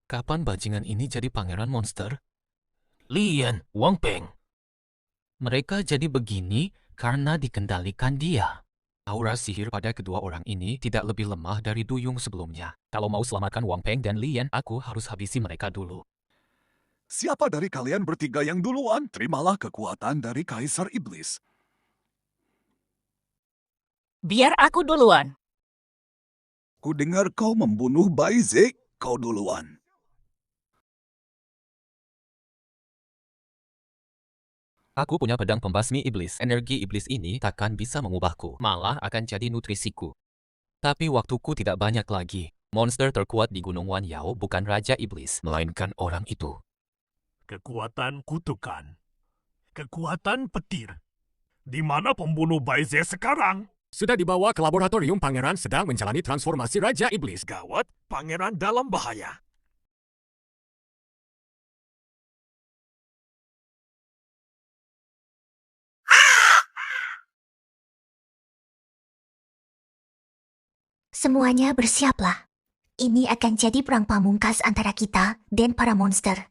Kapan bajingan ini jadi pangeran monster? Lian, Wang Peng. Mereka jadi begini karena dikendalikan dia. Aura sihir pada kedua orang ini tidak lebih lemah dari duyung sebelumnya. Kalau mau selamatkan Wang Peng dan Lian, aku harus habisi mereka dulu. Siapa dari kalian bertiga yang duluan? Terimalah kekuatan dari Kaisar Iblis. Biar aku duluan. Ku dengar kau membunuh Baize, kau duluan. Aku punya pedang pembasmi iblis. Energi iblis ini takkan bisa mengubahku, malah akan jadi nutrisiku. Tapi waktuku tidak banyak lagi. Monster terkuat di Gunung Wanyao bukan Raja Iblis, melainkan orang itu. Kekuatan kutukan. Kekuatan petir. Di mana pembunuh Baize sekarang? Sudah dibawa ke laboratorium. Pangeran sedang menjalani transformasi Raja Iblis. Gawat, pangeran dalam bahaya. Semuanya bersiaplah. Ini akan jadi perang pamungkas antara kita dan para monster.